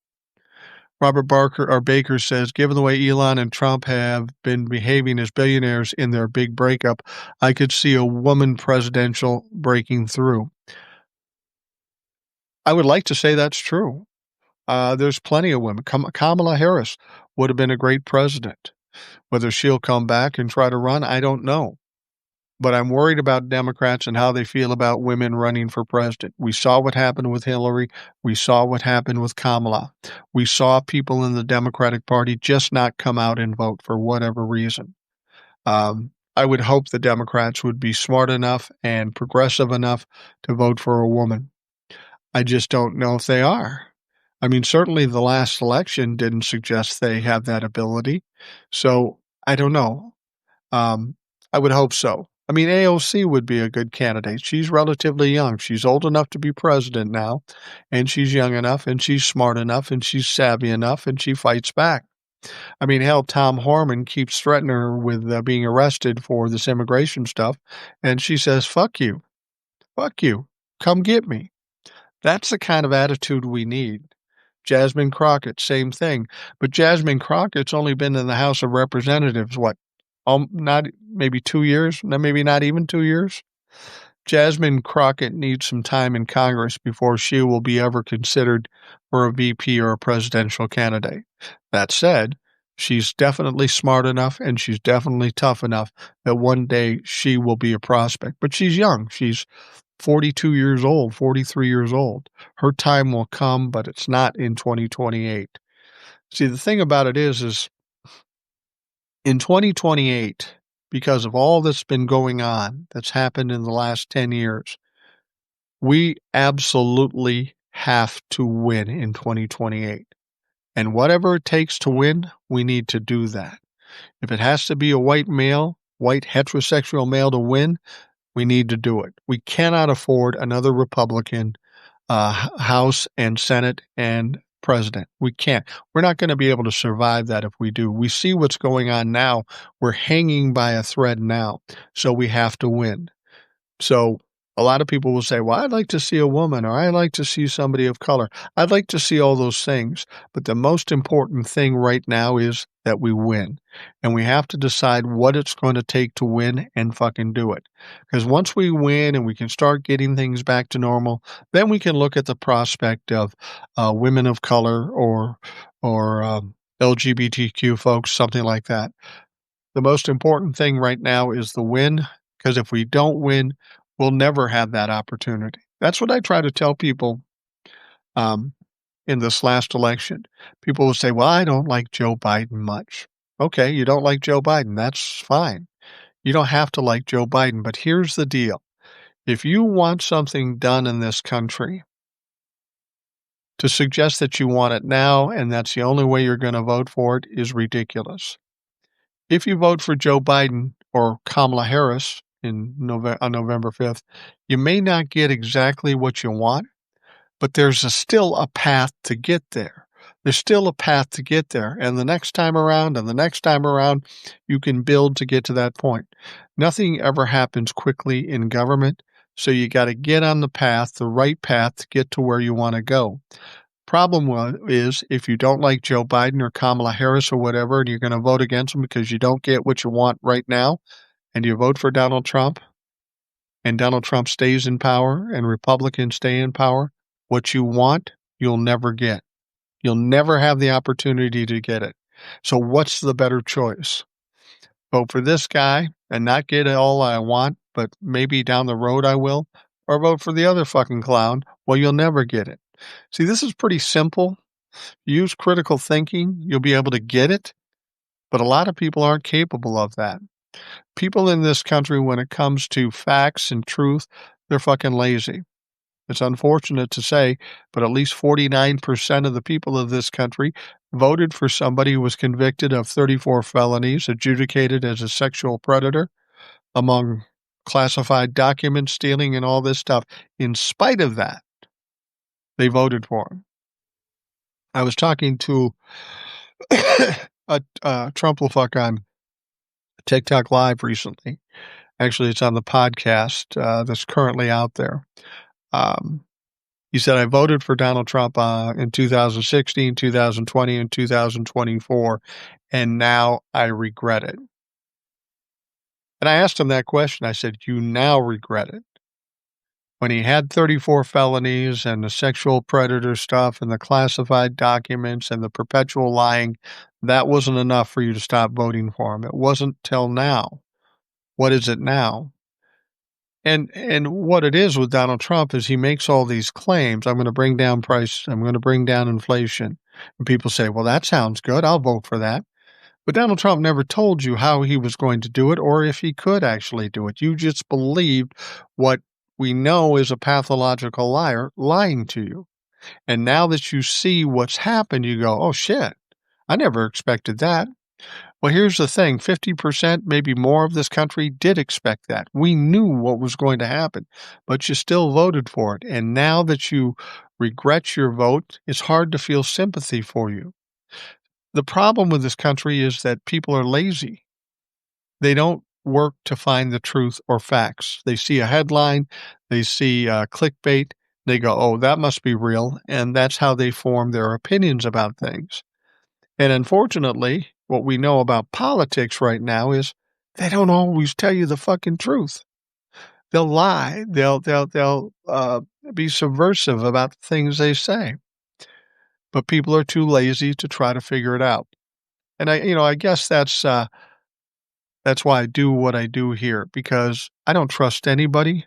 Robert Barker or Baker says, given the way Elon and Trump have been behaving as billionaires in their big breakup, I could see a woman presidential breaking through. I would like to say that's true. There's plenty of women. Kamala Harris would have been a great president. Whether she'll come back and try to run, I don't know. But I'm worried about Democrats and how they feel about women running for president. We saw what happened with Hillary. We saw what happened with Kamala. We saw people in the Democratic Party just not come out and vote for whatever reason. I would hope the Democrats would be smart enough and progressive enough to vote for a woman. I just don't know if they are. I mean, certainly the last election didn't suggest they have that ability. So I don't know. I would hope so. I mean, AOC would be a good candidate. She's relatively young. She's old enough to be president now, and she's young enough, and she's smart enough, and she's savvy enough, and she fights back. I mean, hell, Tom Horman keeps threatening her with being arrested for this immigration stuff, and she says, fuck you, come get me. That's the kind of attitude we need. Jasmine Crockett, same thing. But Jasmine Crockett's only been in the House of Representatives, what, not maybe 2 years, maybe not even 2 years. Jasmine Crockett needs some time in Congress before she will be ever considered for a VP or a presidential candidate. That said, she's definitely smart enough and she's definitely tough enough that one day she will be a prospect. But she's young. She's 42 years old, 43 years old. Her time will come, but it's not in 2028. See, the thing about it is in 2028, because of all that's been going on, that's happened in the last 10 years, we absolutely have to win in 2028. And whatever it takes to win, we need to do that. If it has to be a white male, white heterosexual male to win, we need to do it. We cannot afford another Republican House and Senate and president. We can't. We're not going to be able to survive that if we do. We see what's going on now. We're hanging by a thread now. So we have to win. So a lot of people will say, well, I'd like to see a woman, or I'd like to see somebody of color. I'd like to see all those things. But the most important thing right now is that we win. And we have to decide what it's going to take to win and fucking do it. Because once we win and we can start getting things back to normal, then we can look at the prospect of women of color or LGBTQ folks, something like that. The most important thing right now is the win. Because if we don't win, we'll never have that opportunity. That's what I try to tell people in this last election. People will say, well, I don't like Joe Biden much. Okay, you don't like Joe Biden. That's fine. You don't have to like Joe Biden. But here's the deal. If you want something done in this country, to suggest that you want it now and that's the only way you're going to vote for it is ridiculous. If you vote for Joe Biden or Kamala Harris on November 5th, you may not get exactly what you want, but there's still a path to get there. There's still a path to get there. And the next time around and the next time around, you can build to get to that point. Nothing ever happens quickly in government. So you got to get on the path, the right path to get to where you want to go. Problem is, if you don't like Joe Biden or Kamala Harris or whatever, and you're going to vote against them because you don't get what you want right now, and you vote for Donald Trump, and Donald Trump stays in power and Republicans stay in power, what you want, you'll never get. You'll never have the opportunity to get it. So what's the better choice? Vote for this guy and not get all I want, but maybe down the road I will, or vote for the other fucking clown. Well, you'll never get it. See, this is pretty simple. Use critical thinking. You'll be able to get it. But a lot of people aren't capable of that. People in this country, when it comes to facts and truth, they're fucking lazy. It's unfortunate to say, but at least 49% of the people of this country voted for somebody who was convicted of 34 felonies, adjudicated as a sexual predator, among classified document stealing and all this stuff. In spite of that, they voted for him. I was talking to Trump will fuck on TikTok Live recently. Actually, it's on the podcast that's currently out there. Um, he said, I voted for Donald Trump in 2016, 2020, and 2024, and now I regret it. And I asked him that question. I said, you now regret it. When he had 34 felonies and the sexual predator stuff and the classified documents and the perpetual lying, that wasn't enough for you to stop voting for him. It wasn't till now. What is it now? And what it is with Donald Trump is he makes all these claims. I'm going to bring down price. I'm going to bring down inflation. And people say, well, that sounds good. I'll vote for that. But Donald Trump never told you how he was going to do it or if he could actually do it. You just believed what we know is a pathological liar lying to you. And now that you see what's happened, you go, oh shit, I never expected that. Well, here's the thing 50%, maybe more of this country did expect that. We knew what was going to happen, but you still voted for it. And now that you regret your vote, it's hard to feel sympathy for you. The problem with this country is that people are lazy. They don't work to find the truth or facts. They see a headline, they see clickbait, they go, oh, that must be real. And that's how they form their opinions about things. And unfortunately, what we know about politics right now is they don't always tell you the fucking truth. They'll lie. They'll be subversive about the things they say. But people are too lazy to try to figure it out. And I guess that's why I do what I do here, because I don't trust anybody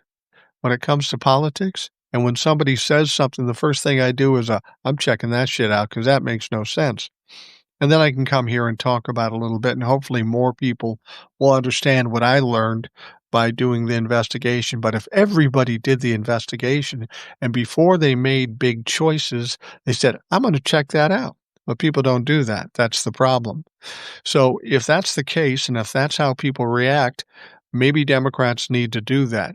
when it comes to politics. And when somebody says something, the first thing I do is I'm checking that shit out because that makes no sense. And then I can come here and talk about it a little bit, and hopefully more people will understand what I learned by doing the investigation. But if everybody did the investigation and before they made big choices, they said, I'm going to check that out. But people don't do that. That's the problem. So if that's the case, and if that's how people react, maybe Democrats need to do that.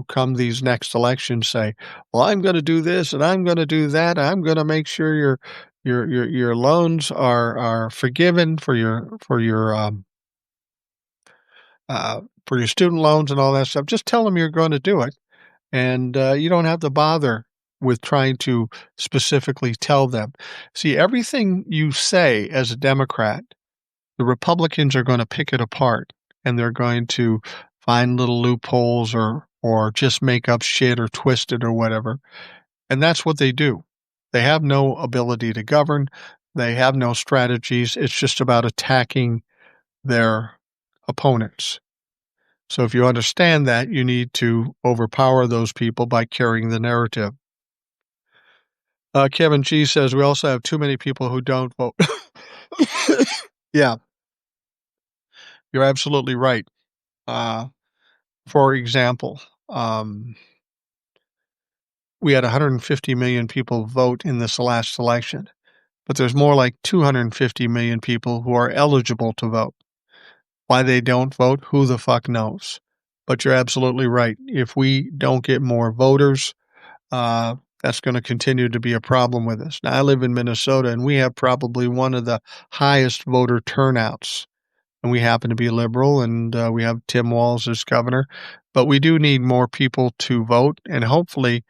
Come these next elections, say, well, I'm going to do this and I'm going to do that. I'm going to make sure your loans are forgiven for your student loans and all that stuff. Just tell them you're going to do it, and you don't have to bother with trying to specifically tell them. See, everything you say as a Democrat, the Republicans are going to pick it apart, and they're going to find little loopholes or just make up shit or twist it or whatever. And that's what they do. They have no ability to govern. They have no strategies. It's just about attacking their opponents. So if you understand that, you need to overpower those people by carrying the narrative. Kevin G says, we also have too many people who don't vote. Yeah, you're absolutely right. For example, we had 150 million people vote in this last election, but there's more like 250 million people who are eligible to vote. Why they don't vote, who the fuck knows? But you're absolutely right. If we don't get more voters, that's going to continue to be a problem with us. Now, I live in Minnesota, and we have probably one of the highest voter turnouts. And we happen to be liberal, and we have Tim Walz as governor. But we do need more people to vote, and hopefully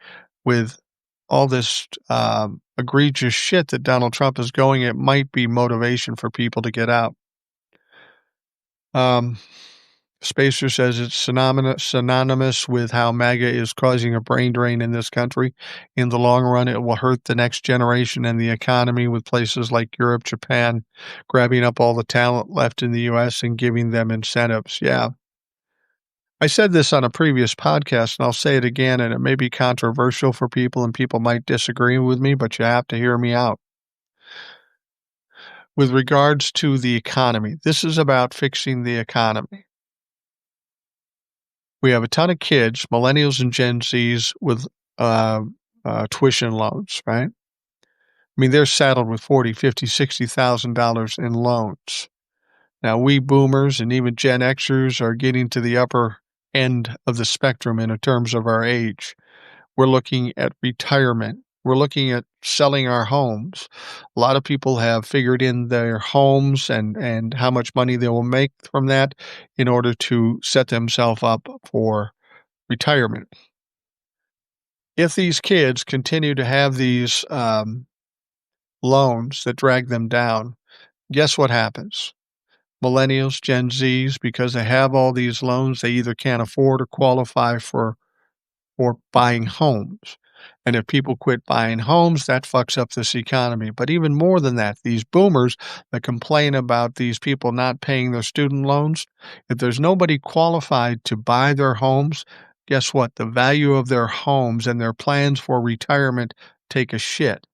with all this egregious shit that Donald Trump is going, it might be motivation for people to get out. Spacer says it's synonymous with how MAGA is causing a brain drain in this country. In the long run, it will hurt the next generation and the economy, with places like Europe, Japan, grabbing up all the talent left in the U.S. and giving them incentives. Yeah. I said this on a previous podcast, and I'll say it again, and it may be controversial for people, and people might disagree with me, but you have to hear me out. With regards to the economy, this is about fixing the economy. We have a ton of kids, millennials and Gen Zs, with tuition loans, right? I mean, they're saddled with $40,000, $50,000, $60,000 in loans. Now, we boomers and even Gen Xers are getting to the upper end of the spectrum in terms of our age. We're looking at retirement. We're looking at selling our homes. A lot of people have figured in their homes and how much money they will make from that in order to set themselves up for retirement. If these kids continue to have these loans that drag them down, guess what happens? Millennials, Gen Zs, because they have all these loans, they either can't afford or qualify for buying homes. And if people quit buying homes, that fucks up this economy. But even more than that, these boomers that complain about these people not paying their student loans, if there's nobody qualified to buy their homes, guess what? The value of their homes and their plans for retirement take a shit.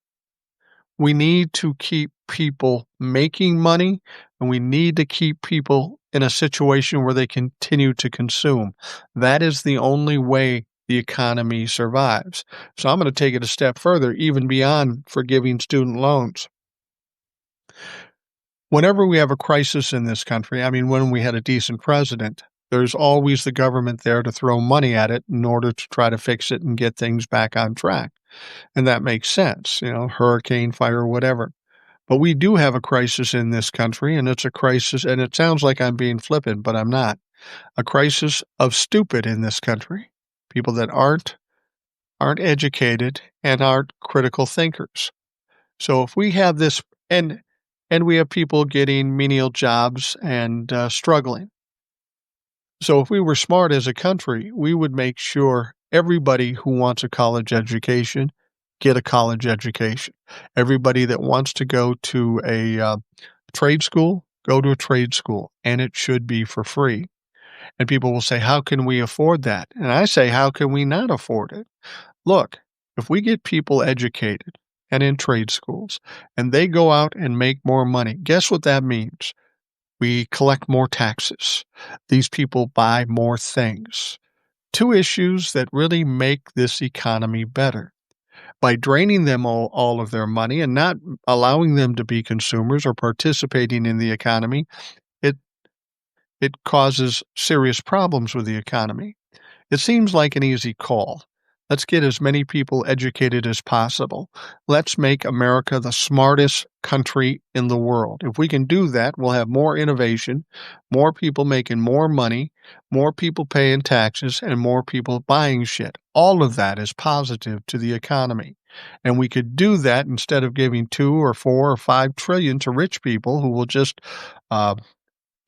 We need to keep people making money, and we need to keep people in a situation where they continue to consume. That is the only way the economy survives. So I'm going to take it a step further, even beyond forgiving student loans. Whenever we have a crisis in this country, I mean, when we had a decent president, there's always the government there to throw money at it in order to try to fix it and get things back on track. And that makes sense, hurricane, fire, whatever. But we do have a crisis in this country, and it's a crisis, and it sounds like I'm being flippant, but I'm not. A crisis of stupid in this country. People that aren't educated and aren't critical thinkers. So if we have this, and we have people getting menial jobs and struggling. So if we were smart as a country, we would make sure everybody who wants a college education get a college education. Everybody that wants to go to a trade school, go to a trade school, and it should be for free. And people will say, how can we afford that? And I say, how can we not afford it? Look, if we get people educated and in trade schools, and they go out and make more money, guess what that means? We collect more taxes. These people buy more things. Two issues that really make this economy better. By draining them all of their money and not allowing them to be consumers or participating in the economy, it it causes serious problems with the economy. It seems like an easy call. Let's get as many people educated as possible. Let's make America the smartest country in the world. If we can do that, we'll have more innovation, more people making more money, more people paying taxes, and more people buying shit. All of that is positive to the economy. And we could do that instead of giving 2 or 4 or 5 trillion to rich people who will just uh,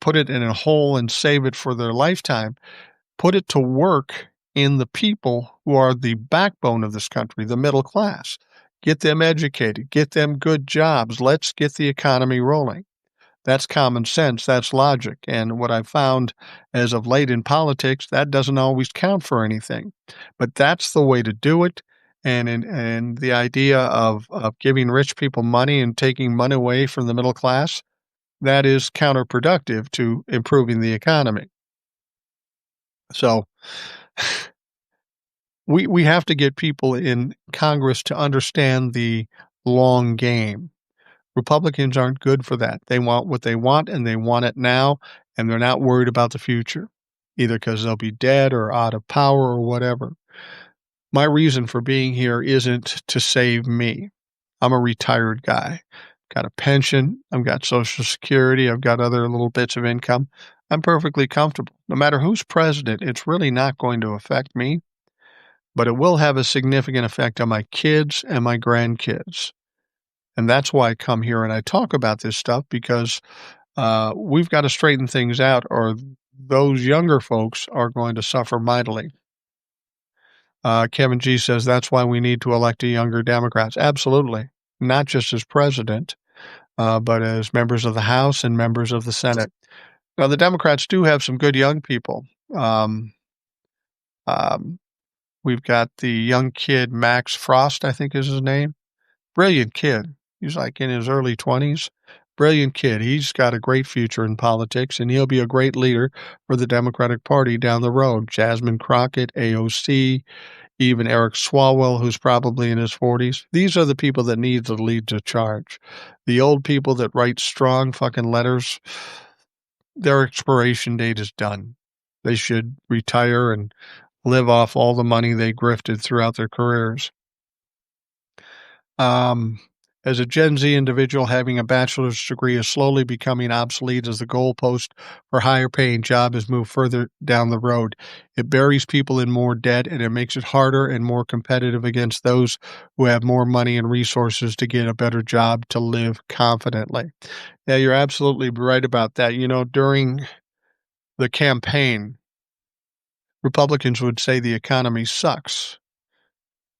put it in a hole and save it for their lifetime. Put it to work in the people who are the backbone of this country, the middle class. Get them educated, get them good jobs. Let's get the economy rolling. That's common sense, that's logic. And what I've found as of late in politics, that doesn't always count for anything. But that's the way to do it. And the idea of giving rich people money and taking money away from the middle class, that is counterproductive to improving the economy. So we have to get people in Congress to understand the long game. Republicans aren't good for that. They want what they want, and they want it now, and they're not worried about the future, either because they'll be dead or out of power or whatever. My reason for being here isn't to save me. I'm a retired guy. Got a pension, I've got Social Security, I've got other little bits of income. I'm perfectly comfortable. No matter who's president, it's really not going to affect me, but it will have a significant effect on my kids and my grandkids. And that's why I come here and I talk about this stuff, because we've got to straighten things out, or those younger folks are going to suffer mightily. Kevin G says that's why we need to elect a younger Democrats. Absolutely. Not just as president, but as members of the House and members of the Senate. Now, the Democrats do have some good young people. Um, um, we've got the young kid, Max Frost, I think is his name. Brilliant kid. He's like in his early 20s. Brilliant kid. He's got a great future in politics, and he'll be a great leader for the Democratic Party down the road. Jasmine Crockett, AOC, even Eric Swalwell, who's probably in his 40s. These are the people that need to lead the charge. The old people that write strong fucking letters, their expiration date is done. They should retire and live off all the money they grifted throughout their careers. Um, as a Gen Z individual, having a bachelor's degree is slowly becoming obsolete as the goalpost for higher paying job has moved further down the road. It buries people in more debt and it makes it harder and more competitive against those who have more money and resources to get a better job to live confidently. Yeah, you're absolutely right about that. You know, during the campaign, Republicans would say the economy sucks.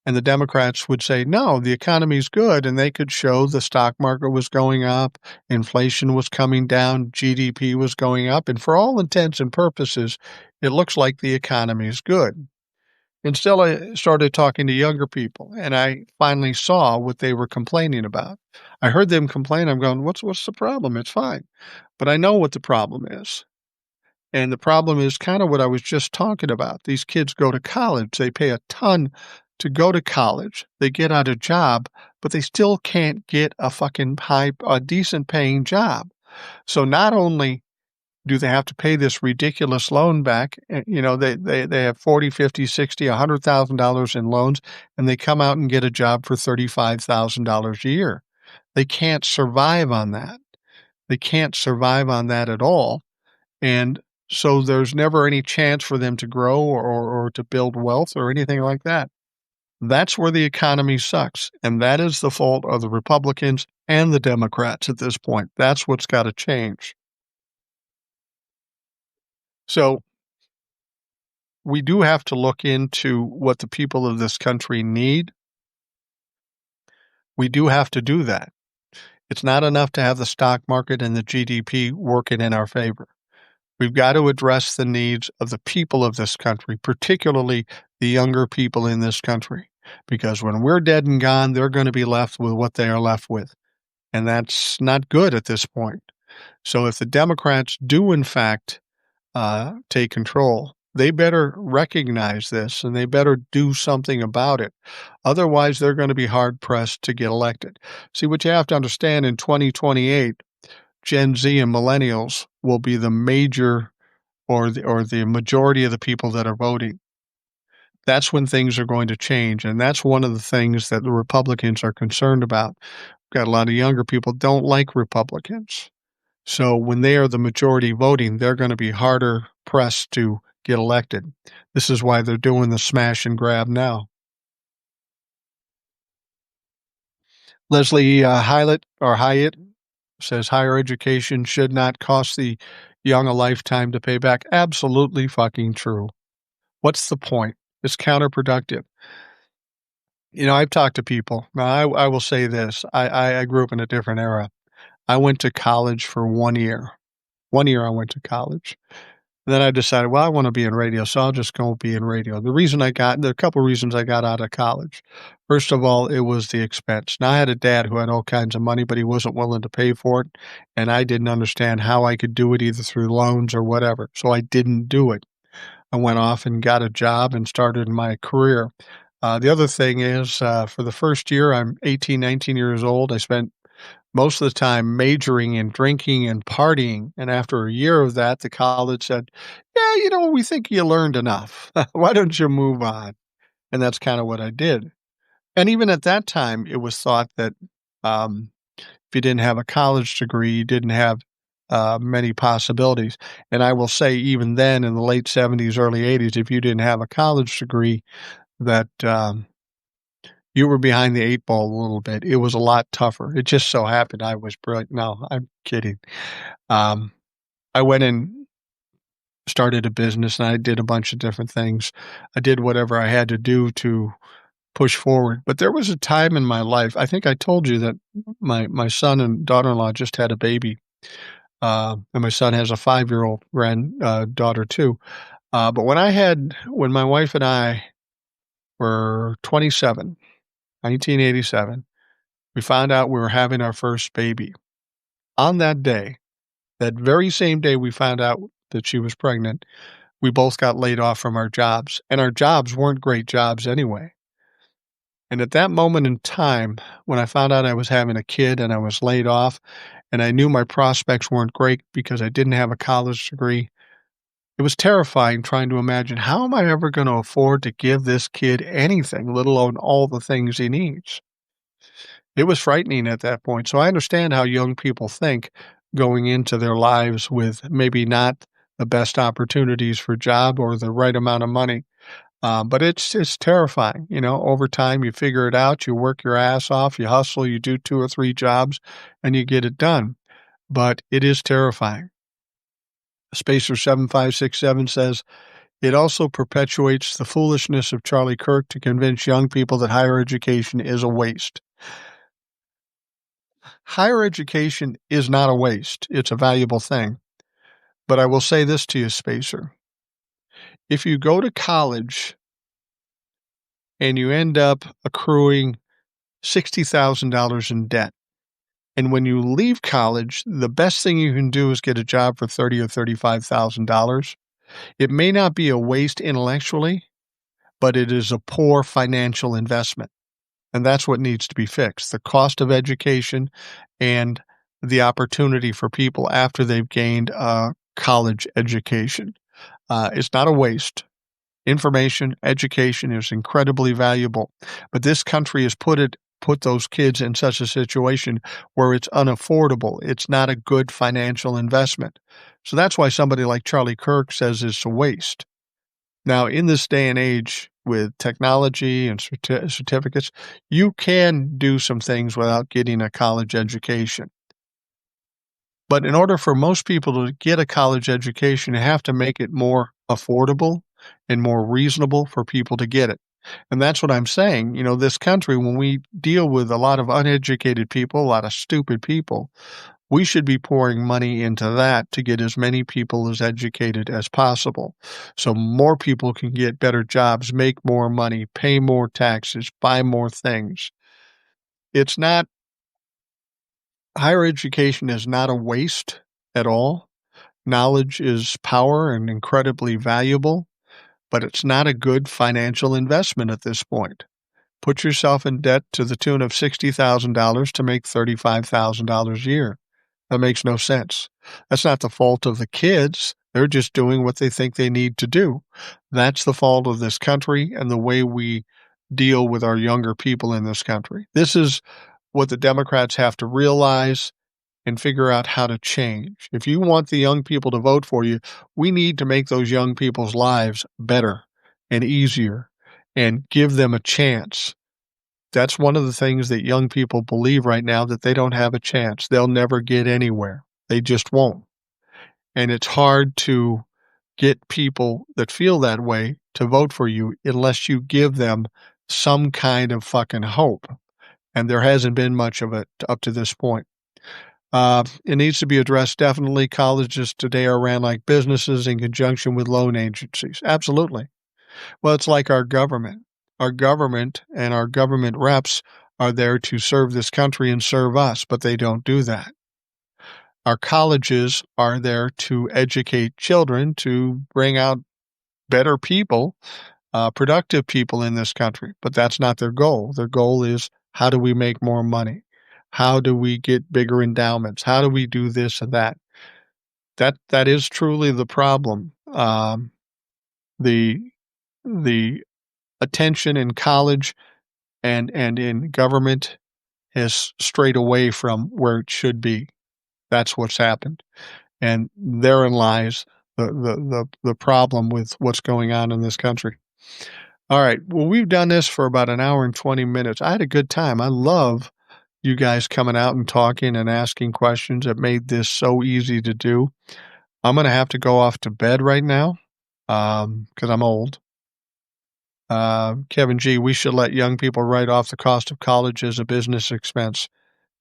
And the Democrats would say, no, the economy's good. And they could show the stock market was going up, inflation was coming down, GDP was going up. And for all intents and purposes, it looks like the economy is good. Until I started talking to younger people and I finally saw what they were complaining about. I heard them complain. I'm going, what's the problem? It's fine. But I know what the problem is. And the problem is kind of what I was just talking about. These kids go to college, they pay a ton to go to college, they get out a job, but they still can't get a decent paying job. So not only do they have to pay this ridiculous loan back, you know, they have 40, 50, 60, $100,000 in loans, and they come out and get a job for $35,000 a year. They can't survive on that. They can't survive on that at all. And so there's never any chance for them to grow or to build wealth or anything like that. That's where the economy sucks. And that is the fault of the Republicans and the Democrats at this point. That's what's got to change. So we do have to look into what the people of this country need. We do have to do that. It's not enough to have the stock market and the GDP working in our favor. We've got to address the needs of the people of this country, particularly the younger people in this country, because when we're dead and gone, they're going to be left with what they are left with. And that's not good at this point. So if the Democrats do, in fact, take control, they better recognize this and they better do something about it. Otherwise, they're going to be hard pressed to get elected. See, what you have to understand in 2028, Gen Z and millennials will be the major or the majority of the people that are voting. That's when things are going to change, and that's one of the things that the Republicans are concerned about. Got a lot of younger people don't like Republicans. So when they are the majority voting, they're going to be harder pressed to get elected. This is why they're doing the smash and grab now. Leslie Hyatt says higher education should not cost the young a lifetime to pay back. Absolutely fucking true. What's the point? It's counterproductive. You know, I've talked to people. Now, I will say this. I grew up in a different era. I went to college for 1 year. 1 year I went to college. Then I decided, well, I want to be in radio, so I'll just go be in radio. There are a couple reasons I got out of college. First of all, it was the expense. Now, I had a dad who had all kinds of money, but he wasn't willing to pay for it. And I didn't understand how I could do it either through loans or whatever. So I didn't do it. I went off and got a job and started my career. The other thing is, for the first year, I'm 18, 19 years old. I spent most of the time majoring in drinking and partying. And after a year of that, the college said, yeah, you know, we think you learned enough. Why don't you move on? And that's kind of what I did. And even at that time, it was thought that if you didn't have a college degree, you didn't have many possibilities. And I will say, even then, in the late 70s, early 80s, if you didn't have a college degree, that you were behind the 8 ball a little bit. It was a lot tougher. It just so happened I was brilliant. No, I'm kidding. Um, I went and started a business, and I did a bunch of different things. I did whatever I had to do to push forward. But there was a time in my life, I think I told you that my son and daughter-in-law just had a baby. And my son has a 5-year-old daughter too. But when my wife and I were 27, 1987, we found out we were having our first baby. On that day, that very same day we found out that she was pregnant, we both got laid off from our jobs, and our jobs weren't great jobs anyway. And at that moment in time, when I found out I was having a kid and I was laid off, and I knew my prospects weren't great because I didn't have a college degree, it was terrifying trying to imagine, how am I ever going to afford to give this kid anything, let alone all the things he needs? It was frightening at that point. So I understand how young people think going into their lives with maybe not the best opportunities for job or the right amount of money. But it's terrifying. Over time, you figure it out, you work your ass off, you hustle, you do 2 or 3 jobs, and you get it done. But it is terrifying. Spacer7567 says, it also perpetuates the foolishness of Charlie Kirk to convince young people that higher education is a waste. Higher education is not a waste. It's a valuable thing. But I will say this to you, Spacer. If you go to college and you end up accruing $60,000 in debt, and when you leave college, the best thing you can do is get a job for $30,000 or $35,000. It may not be a waste intellectually, but it is a poor financial investment. And that's what needs to be fixed. The cost of education and the opportunity for people after they've gained a college education. It's not a waste. Information, education is incredibly valuable. But this country has put those kids in such a situation where it's unaffordable. It's not a good financial investment. So that's why somebody like Charlie Kirk says it's a waste. Now, in this day and age with technology and certificates, you can do some things without getting a college education. But in order for most people to get a college education, you have to make it more affordable and more reasonable for people to get it. And that's what I'm saying. This country, when we deal with a lot of uneducated people, a lot of stupid people, we should be pouring money into that to get as many people as educated as possible. So more people can get better jobs, make more money, pay more taxes, buy more things. Higher education is not a waste at all. Knowledge is power and incredibly valuable, but it's not a good financial investment at this point. Put yourself in debt to the tune of $60,000 to make $35,000 a year. That makes no sense. That's not the fault of the kids. They're just doing what they think they need to do. That's the fault of this country and the way we deal with our younger people in this country. This is what the Democrats have to realize and figure out how to change. If you want the young people to vote for you, we need to make those young people's lives better and easier and give them a chance. That's one of the things that young people believe right now, that they don't have a chance. They'll never get anywhere. They just won't. And it's hard to get people that feel that way to vote for you unless you give them some kind of fucking hope. And there hasn't been much of it up to this point. It needs to be addressed, definitely. Colleges today are ran like businesses in conjunction with loan agencies. Absolutely. Well, it's like our government. Our government and our government reps are there to serve this country and serve us, but they don't do that. Our colleges are there to educate children, to bring out better people, productive people in this country, but that's not their goal. Their goal is, how do we make more money? How do we get bigger endowments? How do we do this and that? That is truly the problem. The attention in college and in government has strayed away from where it should be. That's what's happened, and therein lies the problem with what's going on in this country. All right, well, we've done this for about an hour and 20 minutes. I had a good time. I love you guys coming out and talking and asking questions. It made this so easy to do. I'm going to have to go off to bed right now because I'm old. Kevin G., we should let young people write off the cost of college as a business expense.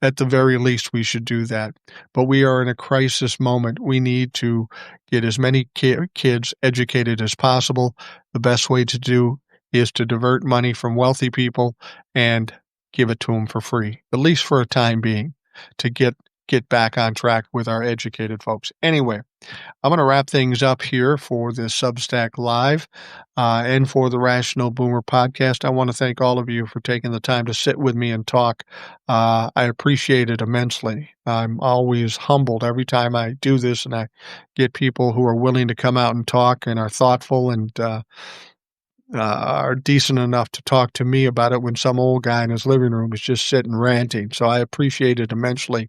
At the very least, we should do that. But we are in a crisis moment. We need to get as many kids educated as possible. The best way to do is to divert money from wealthy people and give it to them for free, at least for a time being, to get back on track with our educated folks. Anyway, I'm going to wrap things up here for this Substack Live and for the Rational Boomer podcast. I want to thank all of you for taking the time to sit with me and talk. I appreciate it immensely. I'm always humbled every time I do this and I get people who are willing to come out and talk and are thoughtful and are decent enough to talk to me about it when some old guy in his living room is just sitting ranting. So I appreciate it immensely.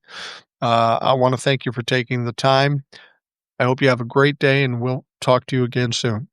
I want to thank you for taking the time. I hope you have a great day, and we'll talk to you again soon.